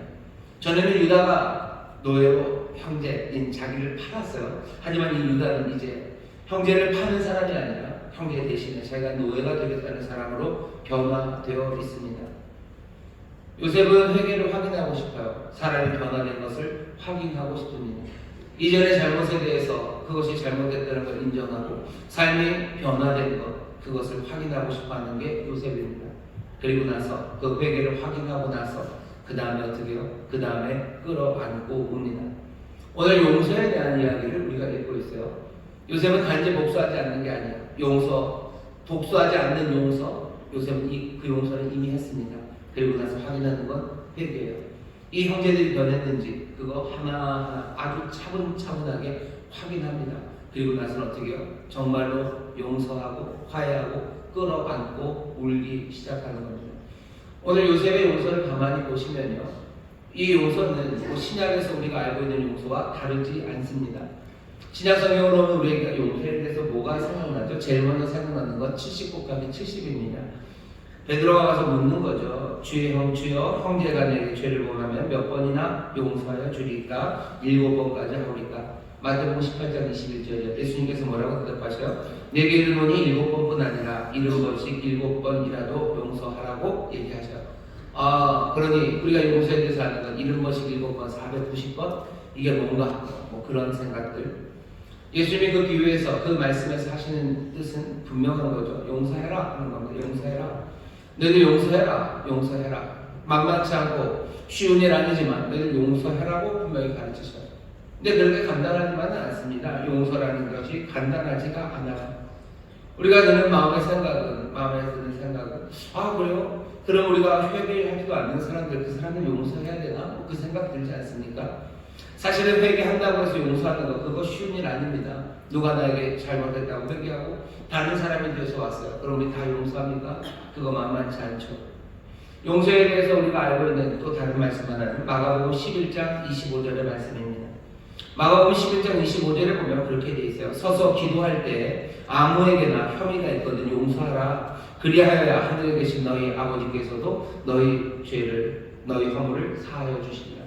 전에는 유다가 노예로 형제인 자기를 팔았어요. 하지만 이 유다는 이제 형제를 파는 사람이 아니라 형제 대신에 자기가 노예가 되겠다는 사람으로 변화되어 있습니다. 요셉은 회개를 확인하고 싶어요. 사람이 변화된 것을 확인하고 싶습니다. 이전의 잘못에 대해서 그것이 잘못됐다는 걸 인정하고 삶이 변화된 것, 그것을 확인하고 싶어하는 게 요셉입니다. 그리고 나서 그 회개를 확인하고 나서 그 다음에 어떻게 해요? 그 다음에 끌어안고 옵니다. 오늘 용서에 대한 이야기를 우리가 읽고 있어요. 요셉은 단지 복수하지 않는 게 아니에요. 복수하지 않는 용서, 요셉은 그 용서를 이미 했습니다. 그리고 나서 확인하는 건 회개예요. 이 형제들이 변했는지 그거 하나하나 아주 차분차분하게 확인합니다. 그리고 나서는 어떻게 해요? 정말로 용서하고 화해하고 끌어안고 울기 시작하는 겁니다. 오늘 요셉의 용서를 가만히 보시면요, 이 용서는 신약에서 우리가 알고 있는 용서와 다르지 않습니다. 신약 성경으로 보면 우리에게 용서에 대해서 뭐가 생각나죠? 제일 먼저 생각나는 건 70곱하기 70입니다. 베드로가 가서 묻는 거죠. 주여 형제가 내게 죄를 범하면 몇 번이나 용서하여 주리까? 7번까지 하오리까? 마태복음 18장 21절이요. 예수님께서 뭐라고 대답하셔요? 내게 이르노니 7번뿐 아니라 70번씩 7번이라도 용서하라고 얘기하셔요. 그러니 우리가 용서에 대해서 아는 건 70번씩 7번, 490번? 이게 뭔가 뭐 그런 생각들. 예수님이 그 비유에서 그 말씀에서 하시는 뜻은 분명한 거죠. 용서해라 하는 겁니다. 용서해라. 너희들 용서해라. 만만치 않고 쉬운 일 아니지만 너희들 용서해라고 분명히 가르치셔요. 근데 그렇게 간단하지만은 않습니다. 용서라는 것이 간단하지가 않아요. 우리가 드는 마음에 드는 생각은 그래요? 그럼 우리가 회개하지도 않는 사람들, 그 사람을 용서해야 되나? 그 생각 들지 않습니까? 사실은 회개한다고 해서 용서하는 거, 그거 쉬운 일 아닙니다. 누가 나에게 잘못했다고 회개하고 다른 사람이 되어서 왔어요. 그럼 우리 다 용서합니까? 그거 만만치 않죠. 용서에 대해서 우리가 알고 있는 또 다른 말씀 하나는 마가복음 11장 25절의 말씀입니다. 마가복음 11장 25절에 보면 그렇게 돼 있어요. 서서 기도할 때 아무에게나 혐의가 있거든 용서하라. 그리하여야 하늘에 계신 너희 아버지께서도 너희 허물을 사하여 주시리라.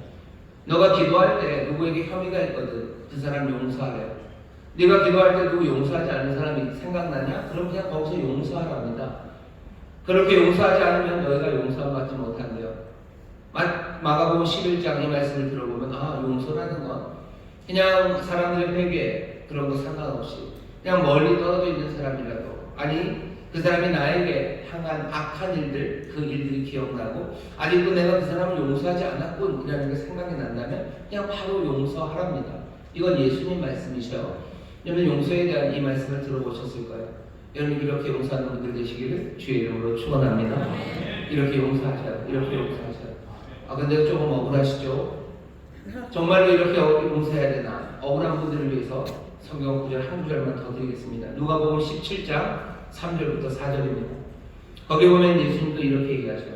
너가 기도할 때 누구에게 혐의가 있거든 그 사람 용서하래요. 네가 기도할 때 누구 용서하지 않는 사람이 생각나냐? 그럼 그냥 거기서 용서하랍니다. 그렇게 용서하지 않으면 너희가 용서함 받지 못한대요. 마가복음 11장 이 말씀을 들어보면 용서라는 건 그냥 사람들의 회개 그런 거 상관없이 그냥 멀리 떨어져 있는 사람이라도, 아니 그 사람이 나에게 향한 악한 일들, 그 일들이 기억나고 아직도 내가 그 사람을 용서하지 않았군 이라는 게 생각이 난다면 그냥 바로 용서하랍니다. 이건 예수님 말씀이셔요. 여러분 용서에 대한 이 말씀을 들어보셨을 거예요. 여러분 이렇게 용서하는 분들 되시기를 주의 이름으로 축원합니다. 이렇게 용서하셔요. 근데 조금 억울하시죠? 정말로 이렇게 용서해야 되나? 억울한 분들을 위해서 성경 구절 한 구절만 더 드리겠습니다. 누가복음 17장 3절부터 4절입니다. 거기 보면 예수님도 이렇게 얘기하셔요.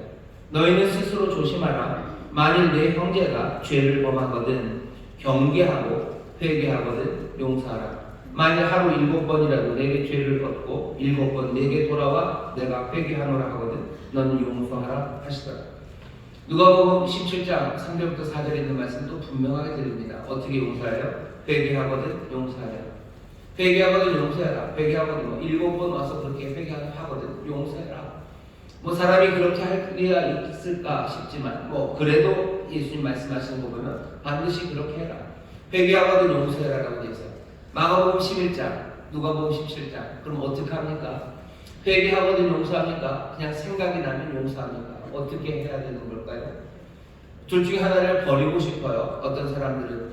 너희는 스스로 조심하라. 만일 내 형제가 죄를 범하거든 경계하고 회개하거든 용서하라. 만일 하루 7번이라도 내게 죄를 얻고 7번 내게 돌아와 내가 회개하노라 하거든 넌 용서하라 하시더라. 누가복음 17장 3절부터 4절에 있는 말씀도 분명하게 드립니다. 어떻게 용서해요? 회개하거든 용서하라. 회개하거든 용서해라. 회개하거든 7번 와서 그렇게 회개하거든 용서해라. 뭐 사람이 그렇게 할 리가 있을까 싶지만 그래도 예수님 말씀하시는 거 보면 반드시 그렇게 해라. 회개하거든 용서해라라고 되어 있어요. 마가복음 11장, 누가복음 17장. 그럼 어떻게 합니까? 회개하거든 용서합니까? 그냥 생각이 나면 용서합니까? 어떻게 해야 되는 걸까요? 둘 중에 하나를 버리고 싶어요. 어떤 사람들은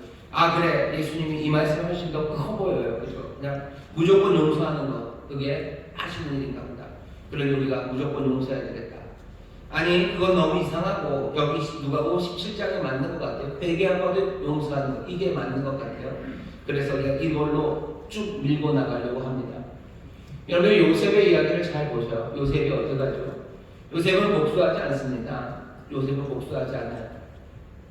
그래 예수님이 이 말씀 훨씬 더 커 보여요. 그죠? 그냥 무조건 용서하는 것 그게 하시는 일인가 보다. 그러니 우리가 무조건 용서해야 되겠다. 아니 그건 너무 이상하고 여기 누가복음 17장에 맞는 것 같아요. 회개하거든 용서하는 것 이게 맞는 것 같아요. 그래서 우리가 이걸로 쭉 밀고 나가려고 합니다. 여러분 요셉의 이야기를 잘 보셔요. 요셉이 어떻게 하죠? 요셉은 복수하지 않습니다. 요셉은 복수하지 않아요.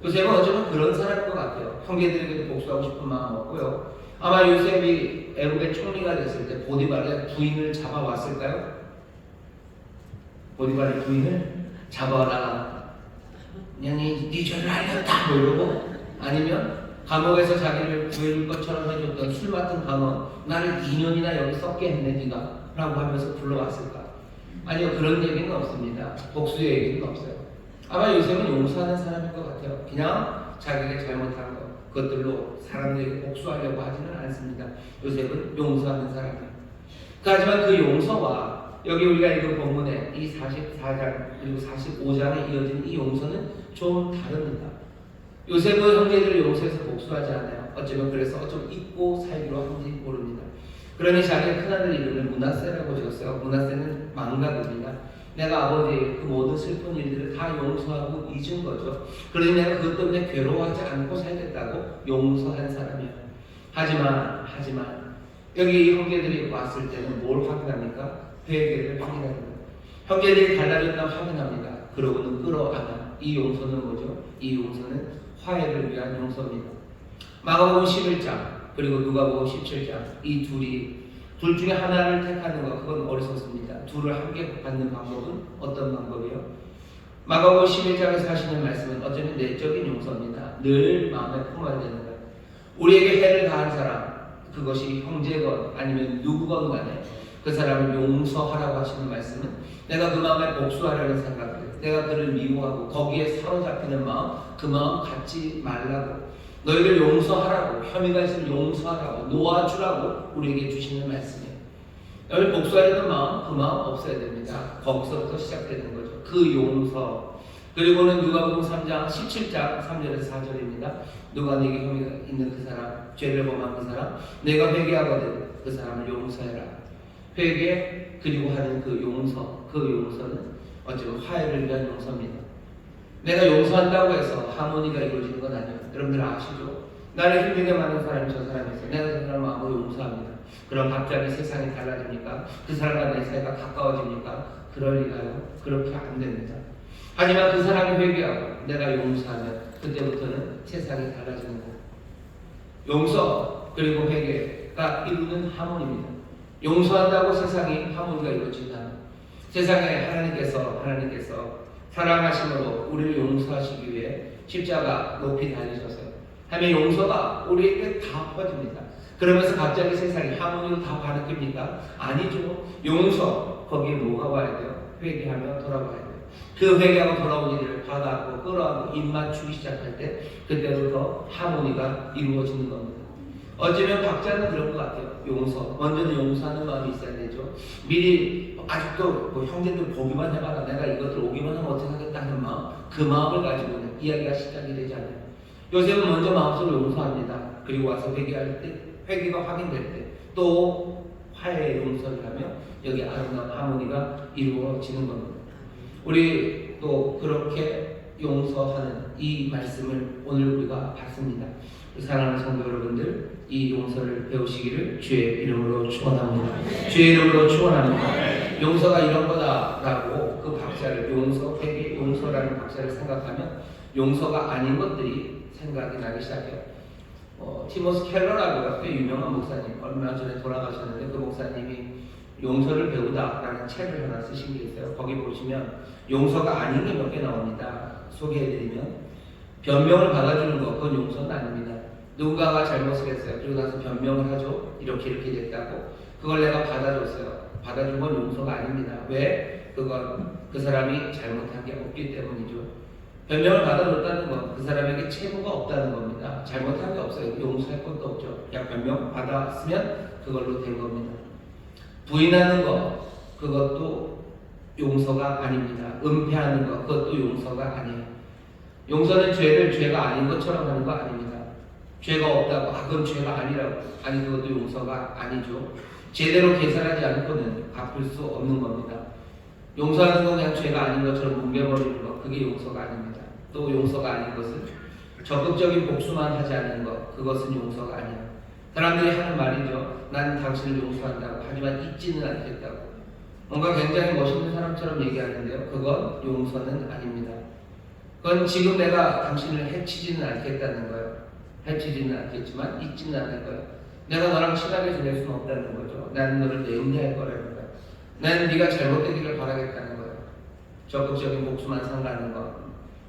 요셉은 어쩌면 그런 사람인 것 같아요. 형제들에게도 복수하고 싶은 마음 없고요. 아마 요셉이 애국의 총리가 됐을 때 보디발의 부인을 잡아왔을까요? 보디발의 부인을 잡아라. 그냥 네 죄를 알렸다 이러고 아니면 감옥에서 자기를 구해줄 것처럼 해줬던 술 맡은 감원 나를 2년이나 여기 썩게 했네 네가 라고 하면서 불러왔을까? 아니요 그런 얘기는 없습니다. 복수의 얘기는 없어요. 아마 요셉은 용서하는 사람인 것 같아요. 그냥 자기가 잘못한 것 그것들로 사람들에게 복수하려고 하지는 않습니다. 요셉은 용서하는 사람이에요. 하지만 그 용서와 여기 우리가 읽은 본문의 이 44장 그리고 45장에 이어진 이 용서는 좀 다릅니다. 요셉은 형제들을 용서해서 복수하지 않아요. 어쩌면 그래서 어쩌면 잊고 살기로 한지 모릅니다. 그러니 자기의 큰아들 이름을 므낫세라고 지었어요. 므낫세는 망각입니다. 내가 아버지의 그 모든 슬픈 일들을 다 용서하고 잊은 거죠. 그러니 내가 그것 때문에 괴로워하지 않고 살겠다고 용서한 사람이에요. 하지만 여기 형제들이 왔을 때는 뭘 확인합니까? 회개를 확인합니다. 형제들이 달라졌다고 확인합니다. 그러고는 끌어안아. 이 용서는 뭐죠? 이 용서는 화해를 위한 용서입니다. 마가복음 11장 그리고 누가복음 17장 이 둘 중에 하나를 택하는 것 그건 어리석습니다. 둘을 함께 받는 방법은 어떤 방법이요? 마가복음 11장에서 하시는 말씀은 어쩌면 내적인 용서입니다. 늘 마음에 품어야 되는 거예요. 우리에게 해를 가한 사람 그것이 형제건 아니면 누구건 간에 그 사람을 용서하라고 하시는 말씀은 내가 그 마음에 복수하려는 생각들 내가 그를 미워하고 거기에 사로잡히는 마음 그 마음 갖지 말라고 너희를 용서하라고 혐의가 있으면 용서하라고 놓아주라고 우리에게 주시는 말씀이에요. 여러분 복수하려는 마음 그 마음 없어야 됩니다. 거기서부터 시작되는 거죠. 그 용서 그리고는 누가복음 3장 17장 3절에서 4절입니다. 누가 네게 혐의가 있는 그 사람 죄를 범한 그 사람 내가 회개하거든 그 사람을 용서해라. 회개 그리고 하는 그 용서는 어쩌면 화해를 위한 용서입니다. 내가 용서한다고 해서 하모니가 이루어지는 건 아니에요. 여러분들 아시죠? 나를 힘들게 만든 사람이 저 사람이었어요. 내가 저 사람 마음으로 용서합니다. 그럼 갑자기 세상이 달라집니까? 그 사람과 내 사이가 가까워집니까? 그럴 리가요? 그렇게 안 됩니다. 하지만 그 사람이 회개하고 내가 용서하면 그때부터는 세상이 달라지는 거예요. 용서 그리고 회개가 이루는 하모니입니다. 용서한다고 세상이 하모니가 이루어진다. 세상에 하나님께서 사랑하심으로 우리를 용서하시기 위해 십자가 높이 달리셨어요. 하면 용서가 우리에게 다 퍼집니다. 그러면서 갑자기 세상이 하모니로 다 바뀌입니까? 아니죠. 용서 거기에 뭐가 와야 돼요? 회개하며 돌아와야 돼요. 그 회개하고 돌아온 일을 받아안고 끌어안고 입맞추기 시작할 때 그때부터 하모니가 이루어지는 겁니다. 어쩌면 박자는 그런 것 같아요. 용서. 먼저는 용서하는 마음이 있어야 되죠. 미리 아직도 형제들 보기만 해봐라. 내가 이것들 오기만 하면 어떻게 하겠다 하는 마음. 그 마음을 가지고는 이야기가 시작이 되지 않아요. 요셉은 먼저 마음속으로 용서합니다. 그리고 와서 회개할 때, 회개가 확인될 때 또 화해의 용서를 하며 여기 아름다운 하모니가 이루어지는 겁니다. 우리 또 그렇게 용서하는 이 말씀을 오늘 우리가 봤습니다. 사랑하는 성도 여러분들, 이 용서를 배우시기를 주의 이름으로 축원합니다. 주의 이름으로 축원합니다. 용서가 이런 거다라고 그 박자를 용서, 회개, 용서라는 박자를 생각하면 용서가 아닌 것들이 생각이 나기 시작해요. 티모스 켈러라고요. 꽤 유명한 목사님, 얼마 전에 돌아가셨는데 그 목사님이 용서를 배우다라는 책을 하나 쓰신 게 있어요. 거기 보시면 용서가 아닌 게 몇 개 나옵니다. 소개해드리면 변명을 받아주는 거, 그건 용서는 아닙니다. 누군가가 잘못을 했어요. 그리고 나서 변명을 하죠. 이렇게 됐다고. 그걸 내가 받아줬어요. 받아준 건 용서가 아닙니다. 왜? 그건 그 사람이 잘못한 게 없기 때문이죠. 변명을 받아줬다는 건 그 사람에게 채무가 없다는 겁니다. 잘못한 게 없어요. 용서할 것도 없죠. 그냥 변명 받았으면 그걸로 된 겁니다. 부인하는 것, 그것도 용서가 아닙니다. 은폐하는 것, 그것도 용서가 아니에요. 용서는 죄를 죄가 아닌 것처럼 하는 거 아닙니다. 죄가 없다고, 그건 죄가 아니라고. 아니, 그것도 용서가 아니죠. 제대로 계산하지 않고는 갚을 수 없는 겁니다. 용서하는 건 그냥 죄가 아닌 것처럼 뭉개버리는 것, 그게 용서가 아닙니다. 또 용서가 아닌 것은 적극적인 복수만 하지 않는 것, 그것은 용서가 아니에요. 사람들이 하는 말이죠. 난 당신을 용서한다고, 하지만 잊지는 않겠다고. 뭔가 굉장히 멋있는 사람처럼 얘기하는데요. 그건 용서는 아닙니다. 그건 지금 내가 당신을 해치지는 않겠다는 거예요. 해치지는 않겠지만 잊지는 않을 거예요. 내가 너랑 친하게 지낼 수는 없다는 거죠. 나는 너를 냉대할 거라는 거예요. 나는 네가 잘못되기를 바라겠다는 거예요. 적극적인 복수만 삼가는 것,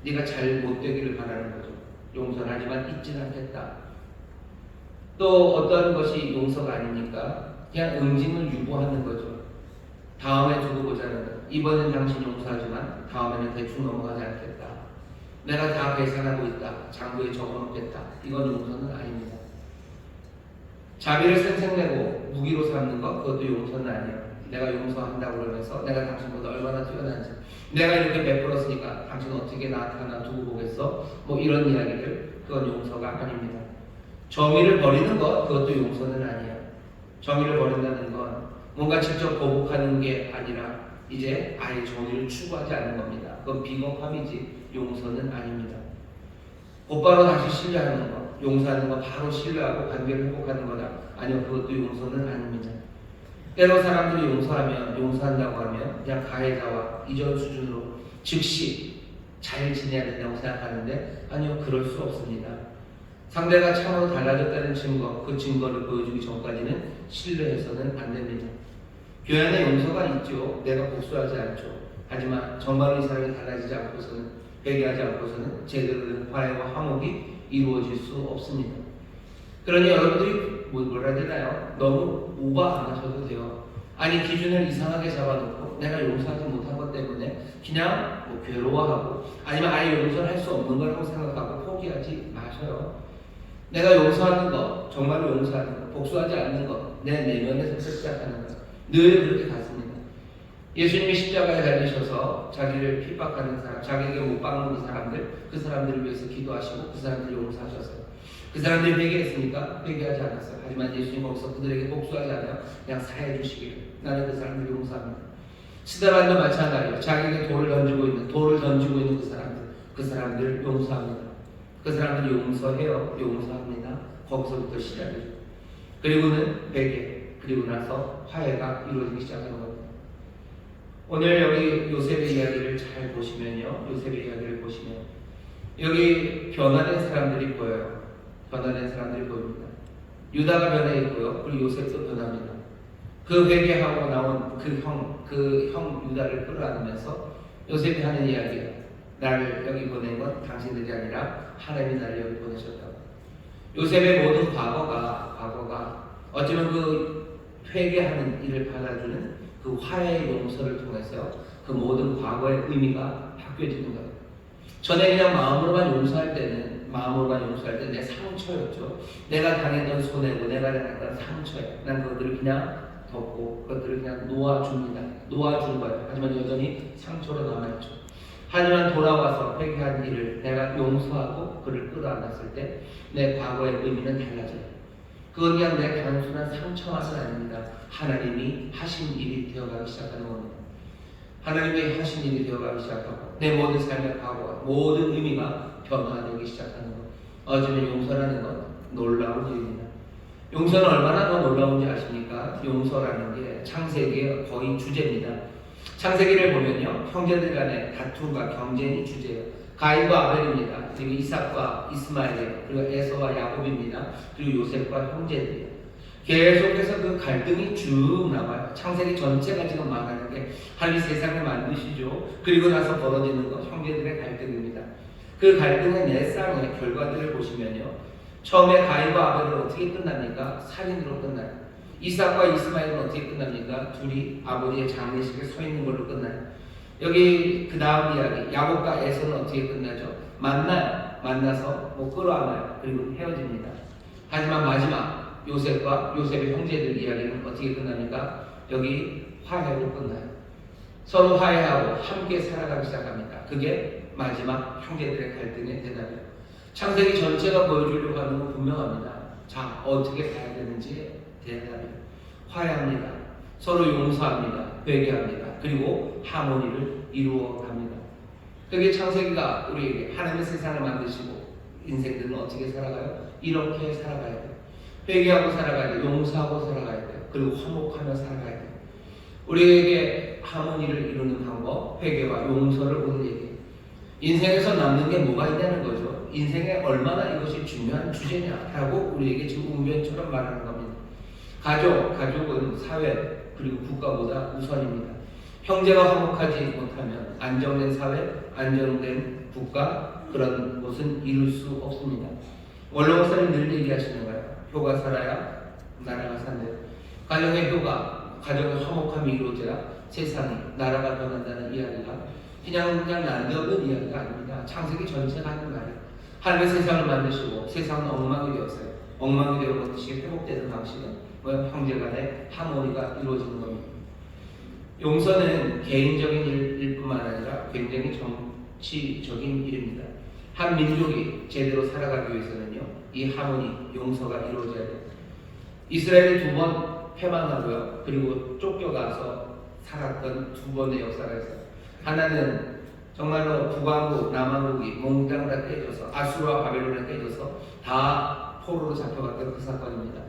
네가 잘못되기를 바라는 거죠. 용서는 하지만 잊지는 않겠다. 또 어떤 것이 용서가 아닙니까? 그냥 응징을 유보하는 거죠. 다음에 두고 보자는 거. 이번엔 당신 용서하지만 다음에는 대충 넘어가지 않겠다. 내가 다 계산하고 있다. 장부에 적어놓겠다. 이건 용서는 아닙니다. 자비를 생색내고 무기로 삼는 것, 그것도 용서는 아니에요. 내가 용서한다고 그러면서 내가 당신보다 얼마나 뛰어난지, 내가 이렇게 베풀었으니까 당신 어떻게 나한테 하나 두고 보겠어? 뭐 이런 이야기들, 그건 용서가 아닙니다. 정의를 버리는 것, 그것도 용서는 아니에요. 정의를 버린다는 건 뭔가 직접 보복하는 게 아니라 이제 아예 정의를 추구하지 않는 겁니다. 그건 비겁함이지 용서는 아닙니다. 곧바로 다시 신뢰하는 것, 용서하는 거 바로 신뢰하고 관계를 회복하는 거다. 아니요, 그것도 용서는 아닙니다. 때로 사람들이 용서한다고 하면 그냥 가해자와 이전 수준으로 즉시 잘 지내야 된다고 생각하는데 아니요, 그럴 수 없습니다. 상대가 참으로 달라졌다는 증거, 그 증거를 보여주기 전까지는 신뢰해서는 안 됩니다. 교회 안에 용서가 있죠. 내가 복수하지 않죠. 하지만 정말로 이 사람이 달라지지 않고서는, 회개하지 않고서는 제대로 된 화해와 화목이 이루어질 수 없습니다. 그러니 여러분들이 뭐라 해야 되나요? 너무 오버 안 하셔도 돼요. 아니, 기준을 이상하게 잡아놓고 내가 용서하지 못한 것 때문에 그냥 뭐 괴로워하고 아니면 아예 용서를 할 수 없는 거라고 생각하고 포기하지 마셔요. 내가 용서하는 것, 정말로 용서하는 것, 복수하지 않는 것, 내 내면에서 시작하는 것, 늘 그렇게 갔습니다. 예수님이 십자가에 달리셔서 자기를 핍박하는 사람, 자기에게 못 박는 사람들, 그 사람들을 위해서 기도하시고 그 사람들을 용서하셨어요. 그 사람들이 회개했습니까? 회개하지 않았어요. 하지만 예수님 거기서 그들에게 복수하지 않아요. 그냥 사해 주시기를. 나는 그 사람들을 용서합니다. 스데반도 마찬가지예요. 자기에게 돌을 던지고 있는 그 사람들을 용서합니다. 그 사람들이 용서해요. 용서합니다. 거기서부터 시작이죠. 그리고는 회개, 그리고 나서 화해가 이루어지기 시작하는 겁니다. 오늘 여기 요셉의 이야기를 잘 보시면요. 요셉의 이야기를 보시면 여기 변화된 사람들이 보여요. 변화된 사람들이 보입니다. 유다가 변해 있고요. 그리고 요셉도 변합니다. 그 회개하고 나온 그 형 유다를 끌어안으면서 요셉이 하는 이야기예요. 나를 여기 보낸 건 당신들이 아니라 하나님이 나를 여기 보내셨다고. 요셉의 모든 과거가 어쩌면 그 회개하는 일을 받아주는 그 화해의 용서를 통해서 그 모든 과거의 의미가 바뀌어지는 거예요. 전에 그냥 마음으로만 용서할 때는 내 상처였죠. 내가 당했던 손해고 내가 당했던 상처예요. 난 그것들을 그냥 덮고 그것들을 그냥 놓아줍니다. 놓아준 거예요. 하지만 여전히 상처로 남아있죠. 하지만 돌아와서 회개한 일을 내가 용서하고 그를 끌어안았을 때 내 과거의 의미는 달라져요. 그건 그냥 내 단순한 상처만은 아닙니다. 하나님이 하신 일이 되어가기 시작하는 겁니다. 하나님이 하신 일이 되어가기 시작하고 내 모든 삶의 과거와 모든 의미가 변화되기 시작하는 것. 어쩌면 용서라는 건 놀라운 일입니다. 용서는 얼마나 더 놀라운지 아십니까? 용서라는 게 창세기의 거의 주제입니다. 창세기를 보면요, 형제들 간의 다툼과 경쟁이 주제예요. 가인과 아벨입니다. 그리고 이삭과 이스마엘이에요. 그리고 에서와 야곱입니다. 그리고 요셉과 형제들이에요. 계속해서 그 갈등이 쭉 나와요. 창세기 전체가 지금 말하는 게 하나님이 세상을 만드시죠. 그리고 나서 벌어지는 것, 형제들의 갈등입니다. 그 갈등의 내상의 결과들을 보시면요. 처음에 가인과 아벨은 어떻게 끝납니까? 살인으로 끝나요. 이삭과 이스마엘은 어떻게 끝납니까? 둘이 아버지의 장례식에 서 있는 걸로 끝나요. 여기 그 다음 이야기 야곱과 에서는 어떻게 끝나죠? 만나요. 만나서 끌어안아요. 그리고 헤어집니다. 하지만 마지막 요셉과 요셉의 형제들 이야기는 어떻게 끝납니까? 여기 화해로 끝나요. 서로 화해하고 함께 살아가기 시작합니다. 그게 마지막 형제들의 갈등의 대답이에요. 창세기 전체가 보여주려고 하는 건 분명합니다. 자, 어떻게 가야 되는지 대답이에요. 화해합니다. 서로 용서합니다. 회개합니다. 그리고 하모니를 이루어갑니다. 그게 창세기가 우리에게 하나님의 세상을 만드시고 인생들은 어떻게 살아가요? 이렇게 살아가야 돼요. 회개하고 살아가야 돼요. 용서하고 살아가야 돼요. 그리고 화목하며 살아가야 돼요. 우리에게 하모니를 이루는 방법, 회개와 용서를 오늘 얘기해요. 인생에서 남는 게 뭐가 있냐는 거죠. 인생에 얼마나 이것이 중요한 주제냐라고 우리에게 지금 웅변처럼 말하는 겁니다. 가족은 사회 그리고 국가보다 우선입니다. 형제가 화목하지 못하면 안정된 사회, 안정된 국가 그런 곳은 이룰 수 없습니다. 원로 목사님 늘 얘기하시는 거예요. 효가 살아야 나라가 산대요. 가정의 효가, 가정의 화목함이 이루어져야 세상이, 나라가 변한다는 이야기가 그냥 난데없는 이야기가 아닙니다. 창세기 전체가 하는 말이에요. 하나님의 세상을 만드시고 세상은 엉망이 되었어요. 엉망이 되어 것이 회복되는 방식은 형제간의 하모니가 이루어지는 겁니다. 용서는 개인적인 일일 뿐만 아니라 굉장히 정치적인 일입니다. 한 민족이 제대로 살아가기 위해서는요, 이 하모니, 용서가 이루어져야 돼요. 이스라엘이 2번 패망하고요, 그리고 쫓겨가서 살았던 2번의 역사가 있어요. 하나는 정말로 북왕국, 남왕국이 몽땅 다 깨져서 아수르와 바벨론에 깨져서 다 포로로 잡혀갔던 그 사건입니다.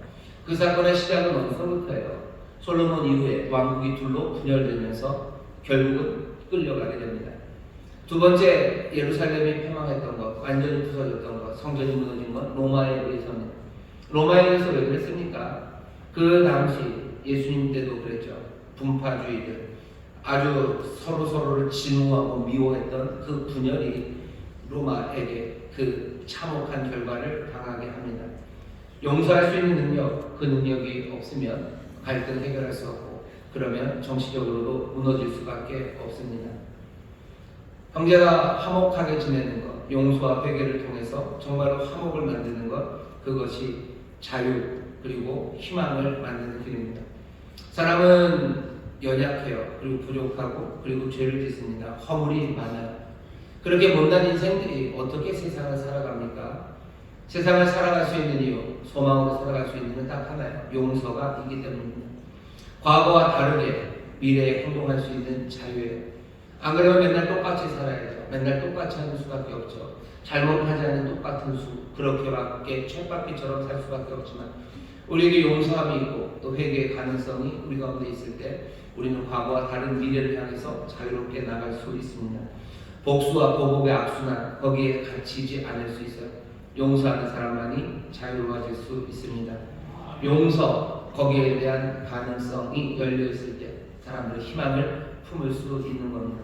그 사건의 시작은 어디서부터예요? 솔로몬 이후에 왕국이 둘로 분열되면서 결국은 끌려가게 됩니다. 두 번째, 예루살렘이 패망했던 것, 완전히 부서졌던 것, 성전이 무너진 것, 로마에 의해서입니다. 로마에 의해서 왜 그랬습니까? 그 당시 예수님 때도 그랬죠. 분파주의들, 아주 서로를 증오하고 미워했던 그 분열이 로마에게 그 참혹한 결과를 당하게 합니다. 용서할 수 있는 능력, 그 능력이 없으면 갈등 해결할 수 없고, 그러면 정치적으로도 무너질 수밖에 없습니다. 형제가 화목하게 지내는 것, 용서와 회개를 통해서 정말로 화목을 만드는 것, 그것이 자유 그리고 희망을 만드는 길입니다. 사람은 연약해요. 그리고 부족하고 그리고 죄를 짓습니다. 허물이 많아요. 그렇게 못난 인생들이 어떻게 세상을 살아갑니까? 세상을 살아갈 수 있는 이유, 소망으로 살아갈 수 있는 건 딱 하나예요. 용서가 있기 때문입니다. 과거와 다르게 미래에 행동할 수 있는 자유예요. 안 그러면 맨날 똑같이 살아야죠. 맨날 똑같이 하는 수밖에 없죠. 잘못하지 않은 똑같은 수, 그렇게밖에 쳇바퀴처럼 살 수밖에 없지만 우리에게 용서함이 있고 또 회개의 가능성이 우리 가운데 있을 때 우리는 과거와 다른 미래를 향해서 자유롭게 나갈 수 있습니다. 복수와 보복의 악순환, 거기에 갇히지 않을 수 있어요. 용서하는 사람만이 자유로워질 수 있습니다. 용서, 거기에 대한 가능성이 열려있을 때 사람들은 희망을 품을 수 있는 겁니다.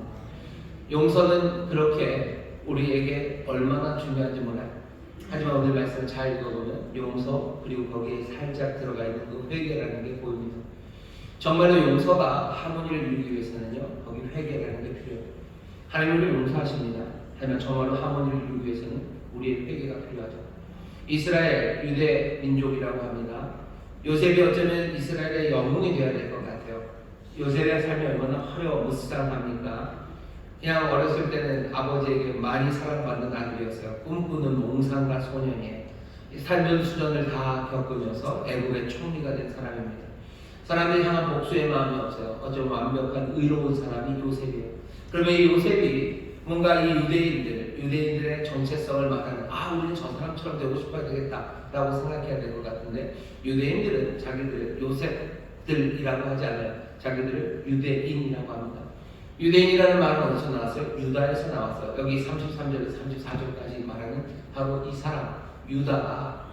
용서는 그렇게 우리에게 얼마나 중요한지 몰라요. 하지만 오늘 말씀을 잘 읽어보면 용서 그리고 거기에 살짝 들어가 있는 그 회개라는 게 보입니다. 정말로 용서가 하모니를 이루기 위해서는요, 거기 회개라는 게 필요해요. 하나님 우리를 용서하십니다. 하지만 정말로 하모니를 이루기 위해서는 우리의 회개가 필요하죠. 이스라엘, 유대 민족이라고 합니다. 요셉이 어쩌면 이스라엘의 영웅이 되어야 될 것 같아요. 요셉의 삶이 얼마나 허려무쌍합니까? 그냥 어렸을 때는 아버지에게 많이 사랑받는 아들이었어요. 꿈꾸는 몽상가 소년이에요. 산전수전을 다 겪으면서 애국의 총리가 된 사람입니다. 사람들이 향한 복수의 마음이 없어요. 어쩌면 완벽한 의로운 사람이 요셉이에요. 그러면 이 요셉이 뭔가 이 유대인들의 정체성을 말하는, 우리는 저 사람처럼 되고 싶어야 되겠다 라고 생각해야 될 것 같은데, 유대인들은 자기들을 요셉들이라고 하지 않아요. 자기들을 유대인이라고 합니다. 유대인이라는 말은 어디서 나왔어요? 유다에서 나왔어요. 여기 33절에서 34절까지 말하는 바로 이 사람, 유다가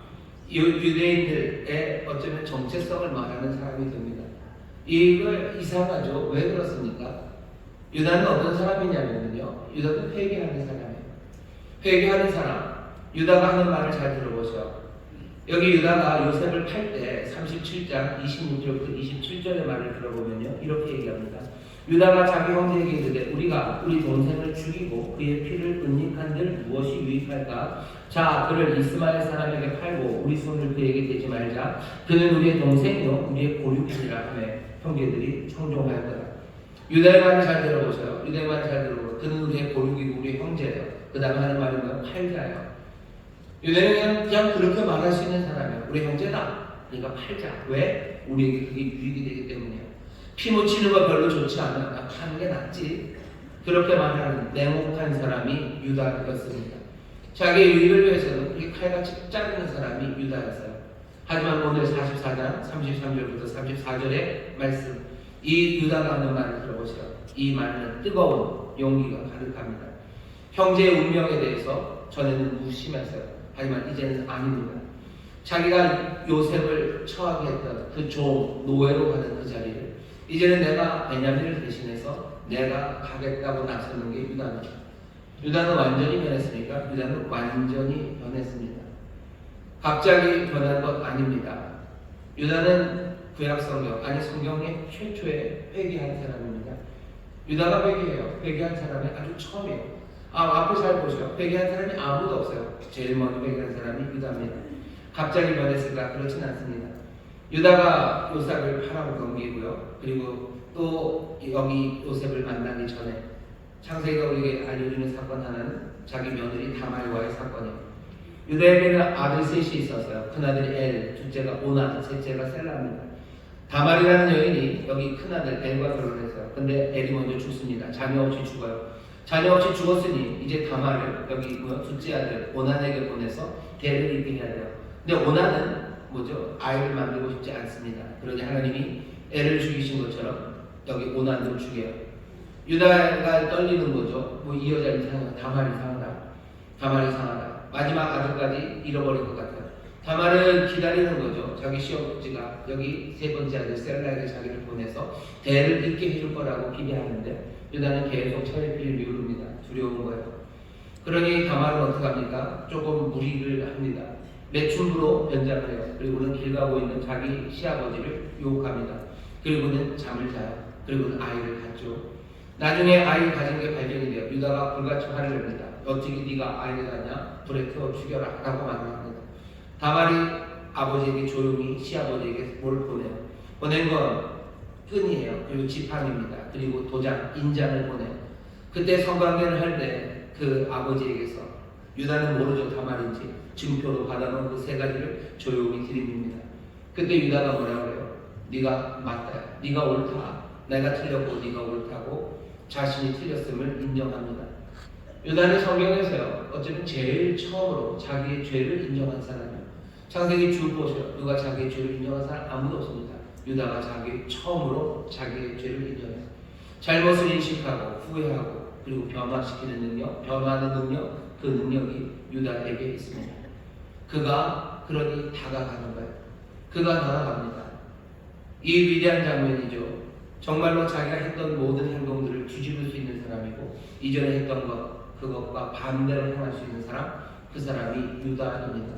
유대인들의 어쩌면 정체성을 말하는 사람이 됩니다. 이거 이상하죠? 왜 그렇습니까? 유다는 어떤 사람이냐면요, 유다는 회개하는 사람이에요. 회개하는 사람. 유다가 하는 말을 잘 들어보세요. 여기 유다가 요셉을 팔 때 37장 26절부터 27절의 말을 들어보면요, 이렇게 얘기합니다. 유다가 자기 형제에게 이르되 우리가 우리 동생을 죽이고 그의 피를 은닉한들 무엇이 유익할까? 자, 그를 이스마엘 사람에게 팔고 우리 손을 그에게 대지 말자. 그는 우리의 동생이요 우리의 고륙이니라 하며 형제들이 청종하였더라. 유다의 말을 잘 들어보세요. 유다의 말을 잘 들어보세요. 그는 우리의 고륙이고 우리의 형제예요. 그 다음에 하는 말은 뭐예요? 팔자예요. 유대는 그냥 그렇게 말할 수 있는 사람이에요. 우리 형제다. 그러니까 팔자. 왜? 우리에게 그게 유익이 되기 때문이에요. 피 묻히는 거 별로 좋지 않아. 나 파는 게 낫지. 그렇게 말하는 냉혹한 사람이 유다였습니다. 자기의 유익을 위해서는 그렇게 칼같이 자르는 사람이 유다였어요. 하지만 오늘 44장 33절부터 34절의 말씀, 이 유다가 하는 말을 들어보세요. 이 말은 뜨거운 용기가 가득합니다. 형제의 운명에 대해서 전에는 무심했어요. 하지만 이제는 아닙니다. 자기가 요셉을 처하게 했던 그 종, 노예로 가는 그 자리를 이제는 내가 베냐민을 대신해서 내가 가겠다고 나서는 게 유다입니다. 유다는 완전히 변했으니까 유다는 완전히 변했습니다. 갑자기 변한 것 아닙니다. 유다는 구약 성경, 아니 성경의 최초의 회개한 사람입니다. 유다가 회개해요. 회개한 사람이 아주 처음이에요. 앞에 잘 보세요. 회개한 사람이 아무도 없어요. 제일 먼저 회개한 사람이 유다입니다. 갑자기 변했을까? 그렇진 않습니다. 유다가 요셉을 팔아고 넘기고요. 그리고 또 여기 요셉을 만나기 전에 창세기가 우리에게 알려주는 사건 하나는 자기 며느리 다말과의 사건이에요. 유다에게는 아들 셋이 있었어요. 큰아들이 엘, 둘째가 오나, 셋째가 셀라입니다. 다말이라는 여인이 여기 큰아들 엘과 결혼했어요. 근데 엘이 먼저 죽습니다. 자녀 없이 죽어요. 자녀 없이 죽었으니 이제 다말을 여기 둘째 아들 오난에게 보내서 대를 잇게 해야 돼요. 근데 오난은 뭐죠? 아이를 만들고 싶지 않습니다. 그러니 하나님이 애를 죽이신 것처럼 여기 오난도 죽여요. 유다가 떨리는 거죠. 뭐 이 여자 이상하다. 다말 이상하다. 다말 이상하다. 마지막 아들까지 잃어버릴 것 같아요. 다말은 기다리는 거죠. 자기 시어머니가 여기 세 번째 아들 셀라에게 자기를 보내서 대를 잇게 해줄 거라고 기대하는데 유다는 계속 차례피를 미루릅니다. 두려운 거예요. 그러니 다말은 어떻게 합니까? 조금 무리를 합니다. 매춘부로 변장을 해요. 그리고는 길 가고 있는 자기 시아버지를 유혹합니다. 그리고는 잠을 자요. 그리고는 아이를 갖죠. 나중에 아이를 가진 게 발견이 돼요. 유다가 불같이 화를 냅니다. 어떻게 네가 아이를 갖냐? 불에 태워 죽여라 라고 말합니다. 다말이 아버지에게 조용히 시아버지에게 뭘 보내요. 보낸 건 끈이에요. 그리고 지팡입니다. 그리고 도장, 인장을 보내요. 그때 성관계를 할 때 그 아버지에게서 유다는 모르죠. 다말인지 증표로 받아놓은 그 세 가지를 조용히 들이밉니다. 그때 유다가 뭐라고 해요? 네가 맞다. 네가 옳다. 내가 틀렸고 네가 옳다고 자신이 틀렸음을 인정합니다. 유다는 성경에서요. 어쩌면 제일 처음으로 자기의 죄를 인정한 사람이에요. 창세기 쭉 보세요. 누가 자기의 죄를 인정한 사람 아무도 없습니다. 유다가 자기 처음으로 자기의 죄를 인정해요. 잘못을 인식하고 후회하고 그리고 변화시키는 능력, 변화하는 능력, 그 능력이 유다에게 있습니다. 그가 그러니 다가가는 거예요. 그가 다가갑니다. 이 위대한 장면이죠. 정말로 자기가 했던 모든 행동들을 뒤집을 수 있는 사람이고 이전에 했던 것, 그것과 반대로 행할 수 있는 사람, 그 사람이 유다입니다.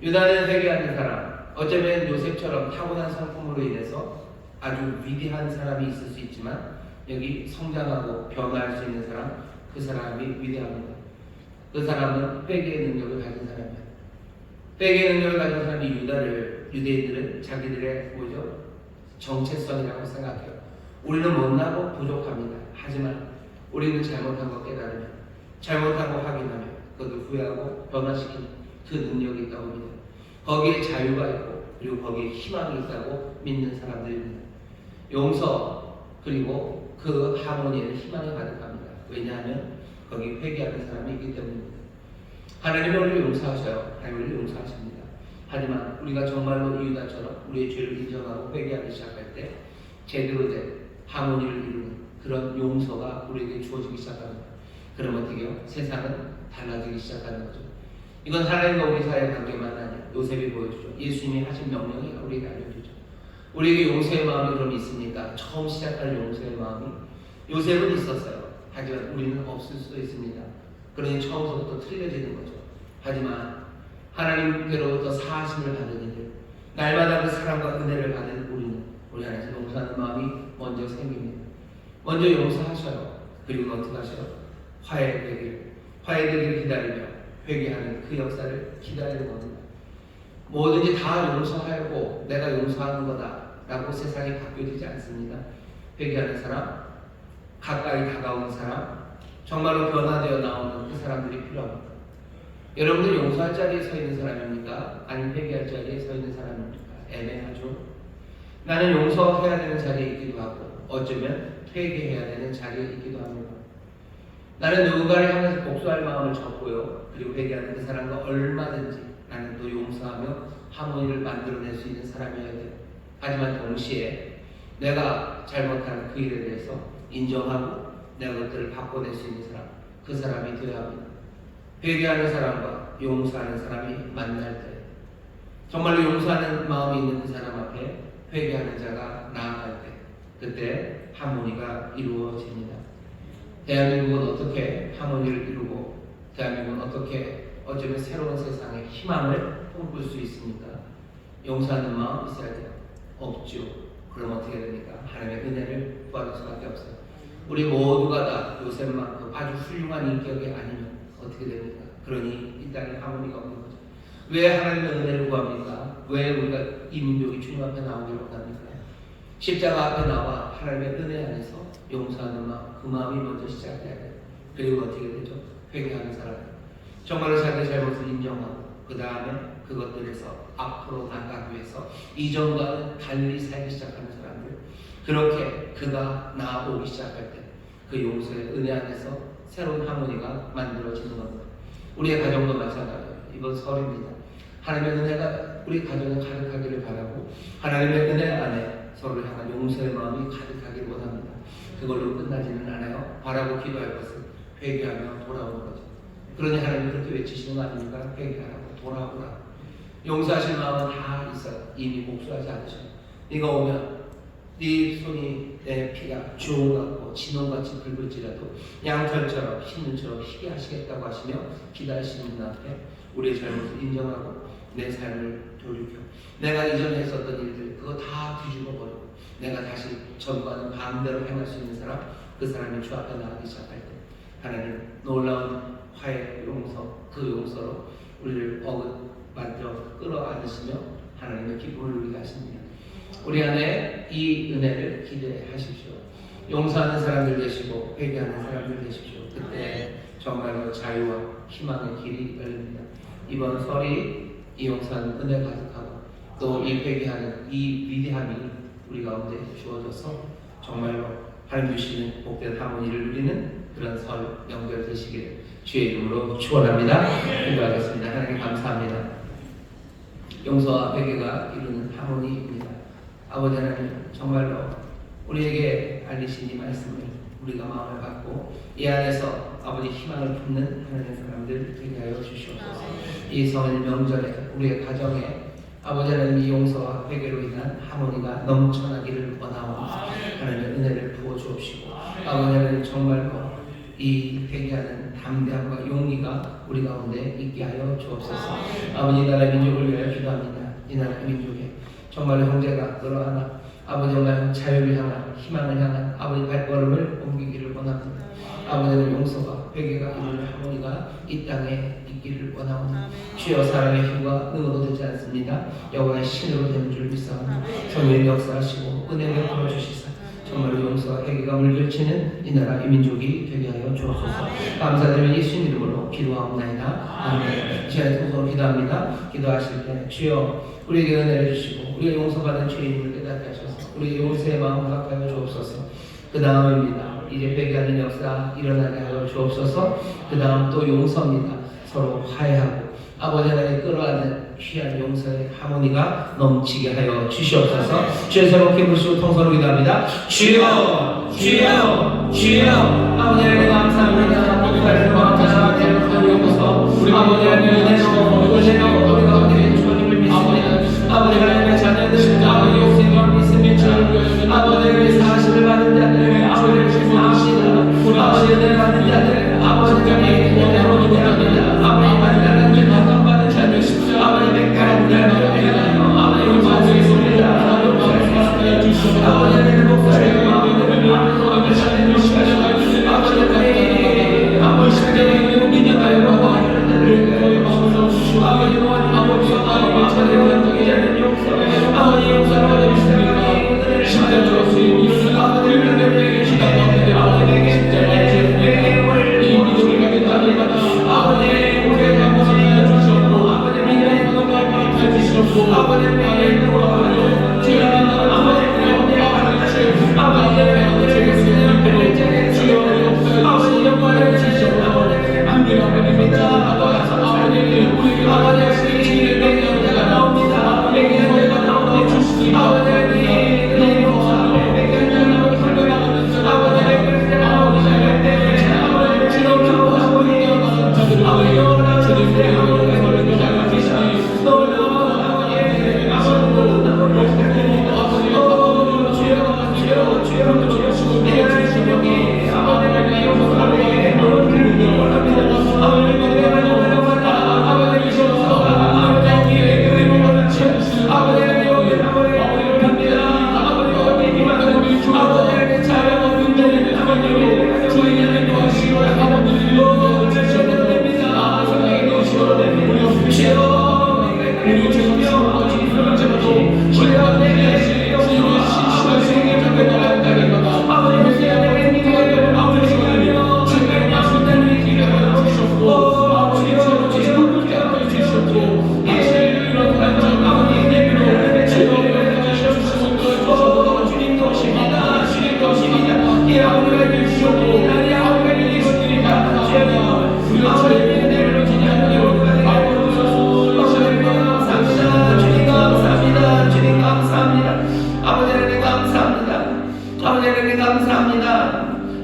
유다는 회개하는 사람, 어쩌면 요셉처럼 타고난 성품으로 인해서 아주 위대한 사람이 있을 수 있지만 여기 성장하고 변화할 수 있는 사람, 그 사람이 위대합니다. 그 사람은 회개의 능력을 가진 사람이에요. 회개의 능력을 가진 사람이 유대인들은 자기들의 뭐죠? 정체성이라고 생각해요. 우리는 못나고 부족합니다. 하지만 우리는 잘못한 거 깨달으면, 잘못한 거 확인하면 그것을 후회하고 변화시키는 그 능력이 있다고 믿어요. 거기에 자유가 있고 그리고 거기에 희망이 있다고 믿는 사람들입니다. 용서 그리고 그 하모니에는 희망이 가득합니다. 왜냐하면 거기 회개하는 사람이 있기 때문입니다. 하나님은 우리를 용서하셔요. 하나님은 우리를 용서하십니다. 하지만 우리가 정말로 이 유다처럼 우리의 죄를 인정하고 회개하기 시작할 때 제대로 된 하모니를 이루는 그런 용서가 우리에게 주어지기 시작합니다. 그럼 어떻게 해요? 세상은 달라지기 시작하는 거죠. 이건 하나님과 우리 사이의 관계만 아니에요. 요셉이 보여주죠. 예수님이 하신 명령이 우리에게 알려주죠. 우리에게 용서의 마음이 그럼 있습니까? 처음 시작할 용서의 마음이 요셉은 있었어요. 하지만 우리는 없을 수도 있습니다. 그러니 처음부터 틀려지는 거죠. 하지만 하나님께로부터 사하심을 받은 이들, 날마다 그 사랑과 은혜를 받은 우리 안에서 용서하는 마음이 먼저 생깁니다. 먼저 용서하셔요. 그리고 어떻게 하셔요? 화해되기를 기다리며 회개하는 그 역사를 기다리는 겁니다. 뭐든지 다 용서하고 내가 용서하는 거다라고 세상이 바뀌어지지 않습니다. 회개하는 사람, 가까이 다가오는 사람, 정말로 변화되어 나오는 그 사람들이 필요합니다. 여러분들 용서할 자리에 서 있는 사람입니까? 아니면 회개할 자리에 서 있는 사람입니까? 애매하죠. 나는 용서해야 되는 자리에 있기도 하고 어쩌면 회개해야 되는 자리에 있기도 합니다. 나는 누군가를 향해서 복수할 마음을 접고요. 그리고 회개하는 그 사람과 얼마든지 나는 또 용서하며 하모니를 만들어낼 수 있는 사람이어야 돼요. 하지만 동시에 내가 잘못한 그 일에 대해서 인정하고 내가 그것들을 바꿔낼 수 있는 사람, 그 사람이 되어야 합니다. 회개하는 사람과 용서하는 사람이 만날 때, 정말로 용서하는 마음이 있는 그 사람 앞에 회개하는 자가 나아갈 때, 그때 하모니가 이루어집니다. 대한민국은 어떻게 하모니를 이루고 대한민국은 어떻게 어쩌면 새로운 세상의 희망을 꿈꿀 수 있습니까? 용서하는 마음 있어야 돼요. 없죠. 그럼 어떻게 됩니까? 하나님의 은혜를 구하는 수밖에 없어요. 우리 모두가 다 요셉만큼 아주 훌륭한 인격이 아니면 어떻게 됩니까? 그러니 이 땅에 하모니가 없는 거죠. 왜 하나님의 은혜를 구합니까? 왜 우리가 이 민족이 주님 앞에 나오기를 원합니까? 십자가 앞에 나와 하나님의 은혜 안에서 용서하는 마음, 그 마음이 먼저 시작해야 돼요. 그리고 어떻게 되죠? 회개하는 사람, 정말로 자기의 잘못을 인정하고 그 다음에 그것들에서 앞으로 나가기 위해서 이전과는 달리 살기 시작하는 사람들, 그렇게 그가 나아오기 시작할 때 그 용서의 은혜 안에서 새로운 하모니가 만들어지는 겁니다. 우리의 가정도 마찬가지예요. 이번 설입니다. 하나님의 은혜가 우리 가정에 가득하기를 바라고 하나님의 은혜 안에 서로를 향한 용서의 마음이 가득하기를 원합니다. 그걸로 끝나지는 않아요. 바라고 기도할 것은 회개하며 돌아오는 거죠. 그러니 하나님 그렇게 외치시는 거 아닙니까? 회개하라고 돌아오라. 용서하실 마음은 다 있어요. 이미 복수하지 않으셔요. 네가 오면 네 손이 내 피가 주홍 같고 진홍같이 붉을지라도 양털처럼 흰눈처럼 희게 하시겠다고 하시며 기다리시는 분 앞에 우리의 잘못을 인정하고 내 삶을 돌이켜 내가 이전에 했었던 일들 그거 다 뒤집어버리고 내가 다시 전과는 반대로 행할 수 있는 사람, 그 사람이 주 앞에 나가기 시작할 때 하나님 놀라운 화해 용서, 그 용서로 우리를 어긋만져 끌어안으시며 하나님의 기쁨을 누리게 하십니다. 우리 안에 이 은혜를 기대하십시오. 용서하는 사람들 되시고 회개하는 사람들 되십시오. 그때 정말로 자유와 희망의 길이 열립니다. 이번 설이 이 용서하는 은혜 가득하고 또 이 회개하는 이 위대함이 우리 가운데 주어져서 정말로 하나님 주시는 복된 하모니를 누리는 그런 설 연결 되시기를 주의 이름으로 축원합니다. 기도하겠습니다. 하나님 감사합니다. 용서와 회개가 이루는 하모니입니다. 아버지 하나님 정말로 우리에게 알리신 이 말씀을 우리가 마음을 갖고 이 안에서 아버지 희망을 품는 하나님의 사람들 되게 하여 주시옵소서. 이 설 명절에 우리의 가정에 아버지 하나님 이 용서와 회개로 인한 하모니가 넘쳐나기를 원하옵니다. 하나님의 은혜를 부어 주옵시고 아버지 하나님 정말로 이 회개하는 담대함과 용기가 우리 가운데 있게 하여 주옵소서. 아버지 이 나라 민족을 위하여 기도합니다. 이 나라 민족에 정말로 형제가 끌어안아 아버지 정말 자유를 향한 희망을 향한 아버지 발걸음을 옮기기를 원합니다. 아버지는 용서와 회개가 이루는 하모니가 이 땅에 있기를 원하옵니다. 주여 사람의 힘과 능으로 되지 않습니다. 여호와의 신으로 되는 줄 믿사옵니다. 성령의 역사하시고 은혜 베풀어 주시사 정말로 용서와 회개가 물결치는 이 나라 이 민족이 되게 하여 주옵소서. 감사드리며 예수님 이름으로 기도하옵나이다. 아멘. 시간에 통성으로 기도합니다. 기도하실 때 주여 우리에게 은혜를 주시고 우리가 용서받은 죄인임을 깨닫게 하셔서 우리의 용서의 마음을 갖게 하여 주옵소서. 그 다음입니다. 이제 회개하는 역사 일어나게 하여 주옵소서. 그 다음 또 용서입니다. 서로 화해하고 아버지 하나님 끌어안는 귀한 용서의 하모니가 넘치게 하여 주시옵소서. 주의 새롭게 부르시고 통성으로 기도합니다. 주여 주여 주여 아버지 하나님 감사합니다. 모두가 주님과 함께 하나님을 섬기옵소서. 아버지 하나님 은혜로 우리 가운데 주님을 아버지를 사실을 받은 자들, 아버지를 사합니다. 아버지 은혜를 받은 자들, 아버지가 은혜를 받은 자들, 아버지 만나는 줄 받은 자들, 아버지 백가른 자들, 아버지 받으겠습니다. 아버지의 목소리를 마음대로 아버지 살려주시고 아버지의 믿음을 보호하는 자들을 아버지 아버지의 용서 아버지 용서를 받으시고 오늘을 심장으로 아버지를 시간에 아버지에게 아버지 우리의 아버지 주시옵고 아버지 믿음의 눈을 주시옵고 아버지 믿음의 눈을 주시옵고 아버지 영광을 주시옵고 아버지입니다. 아버지 내가 나옵니다. 내가 나옵니다.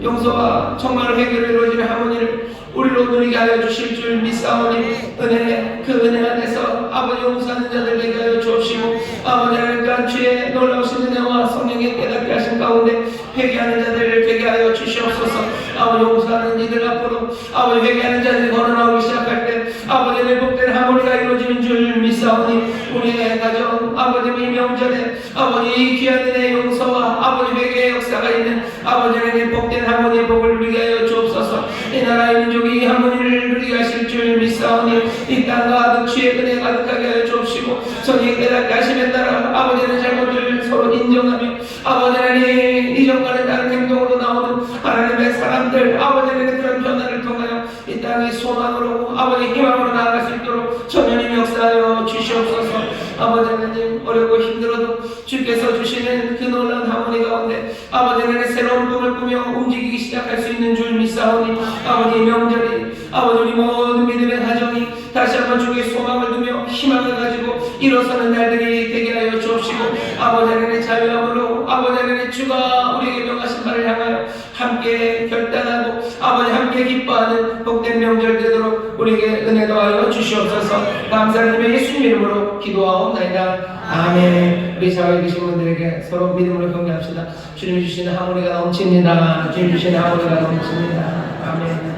용서와 정말 해결을 이루어지는 하모니를 우리로 누리게 하여 주실 줄 믿사오니 은혜 그 은혜 안에서 아버지 용서하는 자들 되게 하여 주옵시고 아버지 하나님 주의 놀라우신 은혜와 성령의 깨닫게 하신 가운데 회개하는 자들을 되게 하여 주시옵소서. 아버지 용서하는 이들 앞으로 아버지 회개하는 자들이 걸어나오기 시작할 때 아버지의 복된 하모니가 이루어지는 줄 믿사오니 우리의 가정 아버지의 명절에 아버지 이 귀한 은혜의 용서와 아버지 회개의 역사가 있는 아버지의 복된 하모니의 복을 누리게 하여 주옵소서. 이 나라의 민족이 이 하모니를 누리게 하실 줄 믿사오니 이 땅과 늑치의 은혜 가득하게 하여 주옵시고 성령의 깨닫게 하심에 따라 아버지의 잘못을 서로 인정하며 아버지 하나님 이전과는 다른 행동으로 나오는 하나님의 사람들 아버지의 그런 변화를 통하여 이 땅이 소망으로 아버지 희망으로 나아갈 수 있도록 전면히 역사하여 주시옵소서. 아버지 하나님 어렵고 힘들어도 주께서 주시는 그 놀라운 하모니 가운데 아버지 하나님 새로운 꿈을 꾸며 움직이기 시작할 수 있는 줄 믿사오니 아버지 명절이 아버지 우리 모든 믿음의 가정이 다시 한번 주의 소망을 두며 희망을 가지고 일어서는 날들이 되게 하여 주옵시고 아버지 하나님의 자유함으로 아버지 하나님의 주가 우리에게 명하신 바를 향하여 함께 결단하고 아버지 함께 기뻐하는 복된 명절 되도록 우리에게 은혜 더하여 주시옵소서. 감사드리며 예수님 이름으로 기도하옵나이다. 아멘. 우리 자리에 계신 분들에게 서로 믿음으로 경배합시다. 주님이 주시는 하모니가 넘칩니다. 주님이 주시는 하모니가 넘칩니다. 아멘.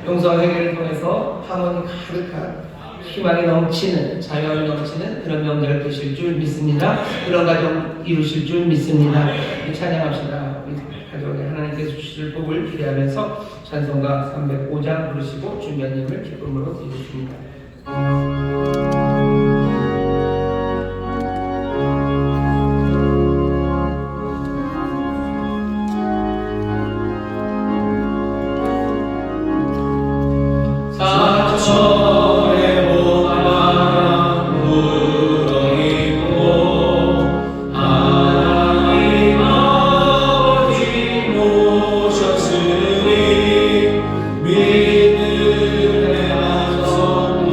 용서와 회개를 통해서 하모니 가득한 희망이 넘치는 자유함이 넘치는 그런 명절 되실 줄 믿습니다. 그런 가정 이루실 줄 믿습니다. 찬양합시다. 우리 가정에 하나님께서 주실 복을 기대하면서 찬송가 305장 부르시고 준비하님을 기쁨으로 드리십니다. 믿음의 안성도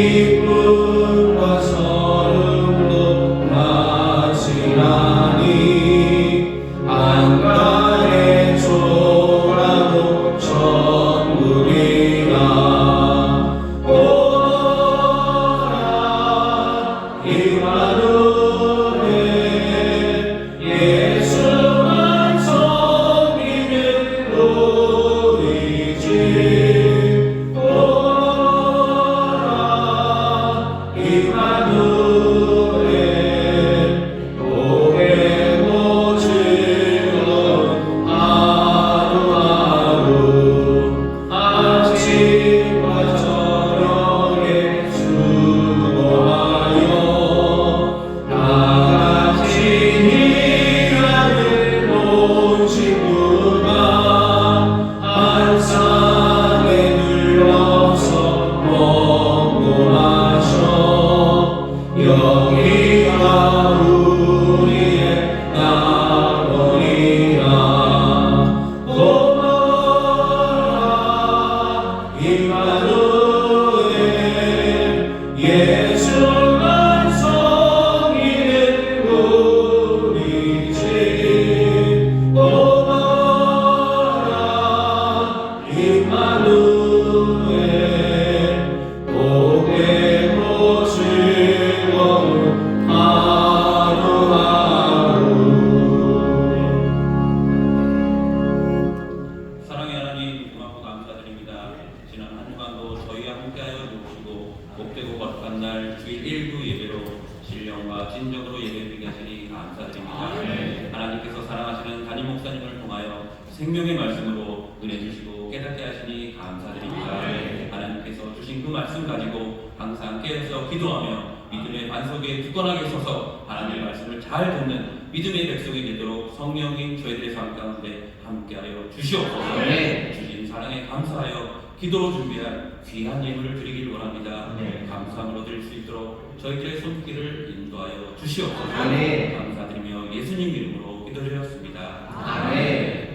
기쁨과 서름도 마치라니 안간의 초라도 천국이라 오라 임마누엘 예수만 섬기는 우리 집 오라 임마누엘 오래고 즐거운 하루하루 아침과 저녁에 수고하여 다같이 일하는 온 친구가 한 상에 둘러서 먹고 마셔 여기가 우리의 낙원이라 고마워라 임마누엘 예수만 섬기는 우리 집 고마워라 임마누엘 복되고 즐거운 하루하루 사랑의 하나님 고맙고 감사드립니다. 지난 한 주간도 저희와 함께하여 주시고 복되고 거룩한 날 주일 1부 예배로 신령과 진정으로 예배드리게 하시니 감사드립니다. 하나님께서 사랑하시는 담임 목사님을 통하여 생명의 말씀으로 은혜 주시고 깨닫게 하시니 감사드립니다. 하나님께서 주신 그 말씀 가지고 항상 깨어서 기도하며 믿음의 반석에 굳건하게 서서 하나님의 말씀을 잘 듣는 믿음의 백성이 되도록 성령이 저희들의 삶 가운데 함께하여 주시옵소서. 주신 사랑에 감사하여 기도로 준비한 귀한 예물을 드리길 원합니다. 감사함으로 드릴 수 있도록 저희들의 손길을 인도하여 주시옵소서. 감사드리며 예수님 이름으로 기도드렸습니다. 아멘.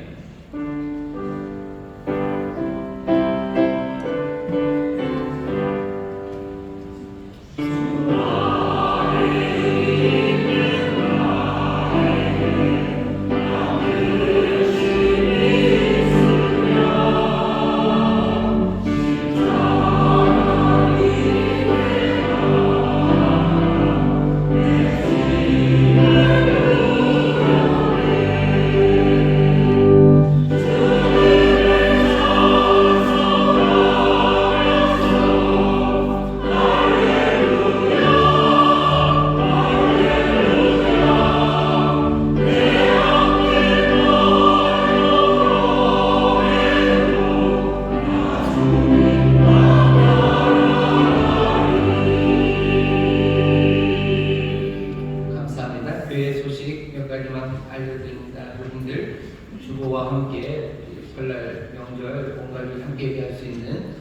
감사합니다. 교회 소식 몇 가지만 알려드립니다. 여러분들 주보와 함께 설날 명절 공간을 함께 얘기할 수 있는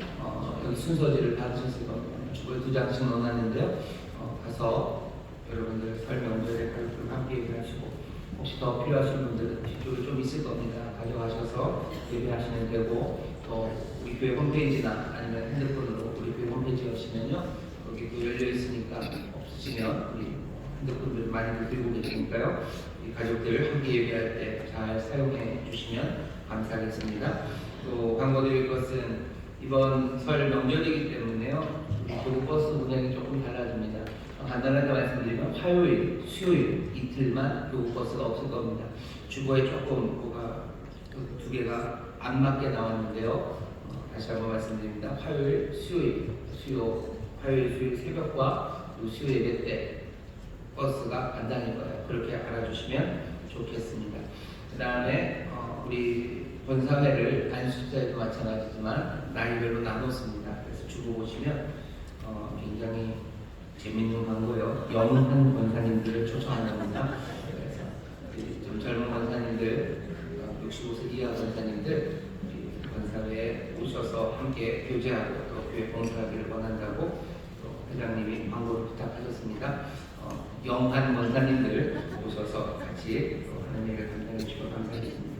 여기 순서지를 받으셨을 겁니다. 주보에 2장씩 넣어놨는데요. 가서 여러분들 설 명절에 가족들과 함께 얘기하시고 혹시 더 필요하신 분들은 뒤쪽에 좀 있을 겁니다. 가져가셔서 예배하시면 되고 또 우리 교회 홈페이지나 아니면 핸드폰으로 우리 교회 홈페이지 오시면요. 거기 또 열려 있으니까 없으시면 우리 핸드폰들 많이 들고 계시니까요. 이 가족들 함께 예배할 때 잘 사용해 주시면 감사하겠습니다. 또 광고드릴 것은 이번 설 명절이기 때문에요. 우리 교부버스 운행이 조금 달라집니다. 간단하게 말씀드리면 화요일, 수요일 이틀만 교부버스가 없을 겁니다. 주보에 조금 뭐가 두 개가 안 맞게 나왔는데요. 다시 한번 말씀드립니다. 화요일, 화요일, 수요일 새벽과 수요 예배 때 버스가 안 다닐 거예요. 그렇게 알아주시면 좋겠습니다. 그 다음에 우리 본사회를 안식자에도 마찬가지지만 나이별로 나눴습니다. 그래서 주보 보시면 굉장히 재밌는 광고예요. 영한 권사님들을 초청한답니다. 그래서 좀 젊은 권사님들, 65세 이하 권사님들 권사회에 오셔서 함께 교제하고 또 교회 봉사하기를 원한다고 또 회장님이 광고를 부탁하셨습니다. 영한 권사님들 오셔서 같이 하는 일을 감당해 주시고 감사드립니다.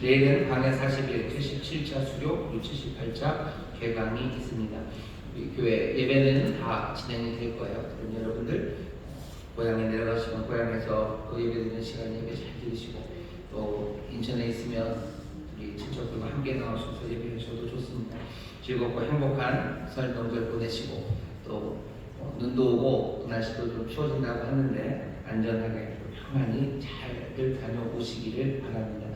내일은 광야 40일 77차 수료 그리고 78차 개강이 있습니다. 우리 교회 예배는 다 진행이 될 거예요. 그럼 여러분들 고향에 내려가시면 고향에서 그 예배드리는 시간에 예배 잘 들으시고, 또 인천에 있으면 우리 친척들과 함께 나오셔서 예배하셔도 좋습니다. 즐겁고 행복한 설 명절 보내시고, 또 눈도 오고 날씨도 좀 추워진다고 하는데 안전하게 평안히 잘들 다녀오시기를 바랍니다.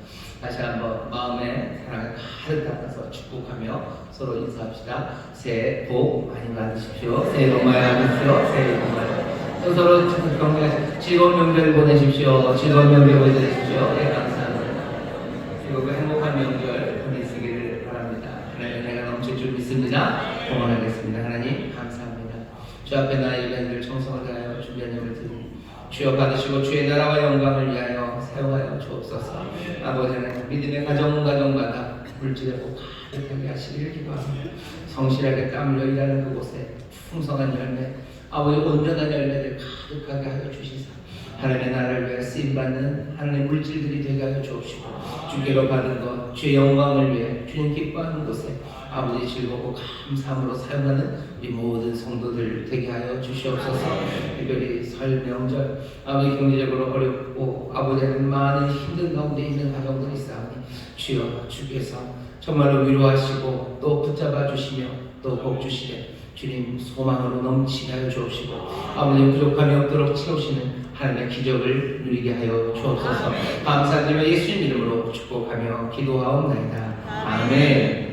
다시 한번 마음의 사랑을 가득 담아서 축복하며 서로 인사합시다. 새해 복 많이 받으십시오. 새해 복 많이 받으십시오. 새해 복 많이 받으십시오. 서로 건강하게 즐거운 명절 보내십시오. 즐거운 명절 보내십시오. 네, 감사합니다. 즐겁고 행복한 명절 보내시기를 바랍니다. 하나님의 은혜가 넘칠 줄 믿습니다. 응원하겠습니다. 하나님 감사합니다. 주 앞에 나의 일반들 청성을 다하여 준비한 예물을 드립니다. 주여 받으시고 주의 나라와 영광을 위하여 사용하여 주옵소서. 아버지 하나님 믿음의 가정마다 물질을 가득하게 하시기를 기도합니다. 성실하게 땀 흘려 일하는 그곳에 풍성한 열매, 아버지 온전한 열매를 가득하게 하여 주시사 하나님의 나라를 위해 쓰임받는 하나님의 물질들이 되게 하여 주옵시고, 주께로 받은 것 주의 영광을 위해 주님 기뻐하는 곳에 아버지 즐겁고 감사함으로 사용하는 우리 모든 성도들 되게 하여 주시옵소서. 특별히 설 명절 아버지 경제적으로 어렵고 아버지 많은 힘든 가운데 있는 가정들이 있사오니 주여 주께서 정말로 위로하시고 또 붙잡아 주시며 또 복 주시되 주님 소망으로 넘치게 하여 주옵시고 아버지 부족함이 없도록 채우시는 하나님의 기적을 누리게 하여 주옵소서. 감사드리며 예수님 이름으로 축복하며 기도하옵나이다. 아멘.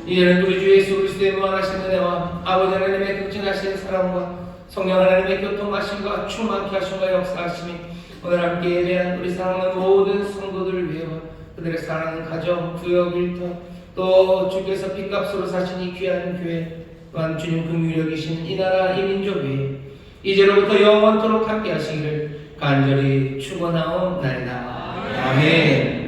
이제는 우리 주 예수 그리스도의 무한하신 은혜와 아버지 하나님의 극진하신 사랑과 성령 하나님의 교통하심과 충만케 하심과 역사하심이 오늘 함께 예배한 우리 사랑하는 모든 성도들을 위해 그들의 사랑하는 가정, 구역, 일터 또 주께서 핏값으로 사신 이 귀한 교회 또한 주님 긍휼히 여기시는 이 나라 이 민족 위에 이제로부터 영원토록 함께 하시기를 간절히 축원하옵나이다. 아멘.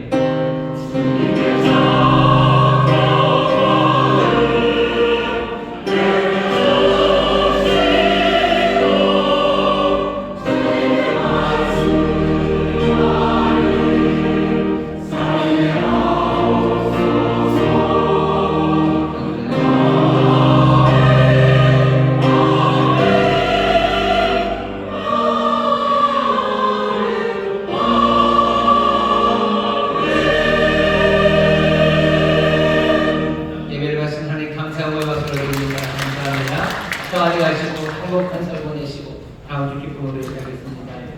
평안히 가시고 행복한 설 보내시고 다음 주 기쁨으로 시작하겠습니다.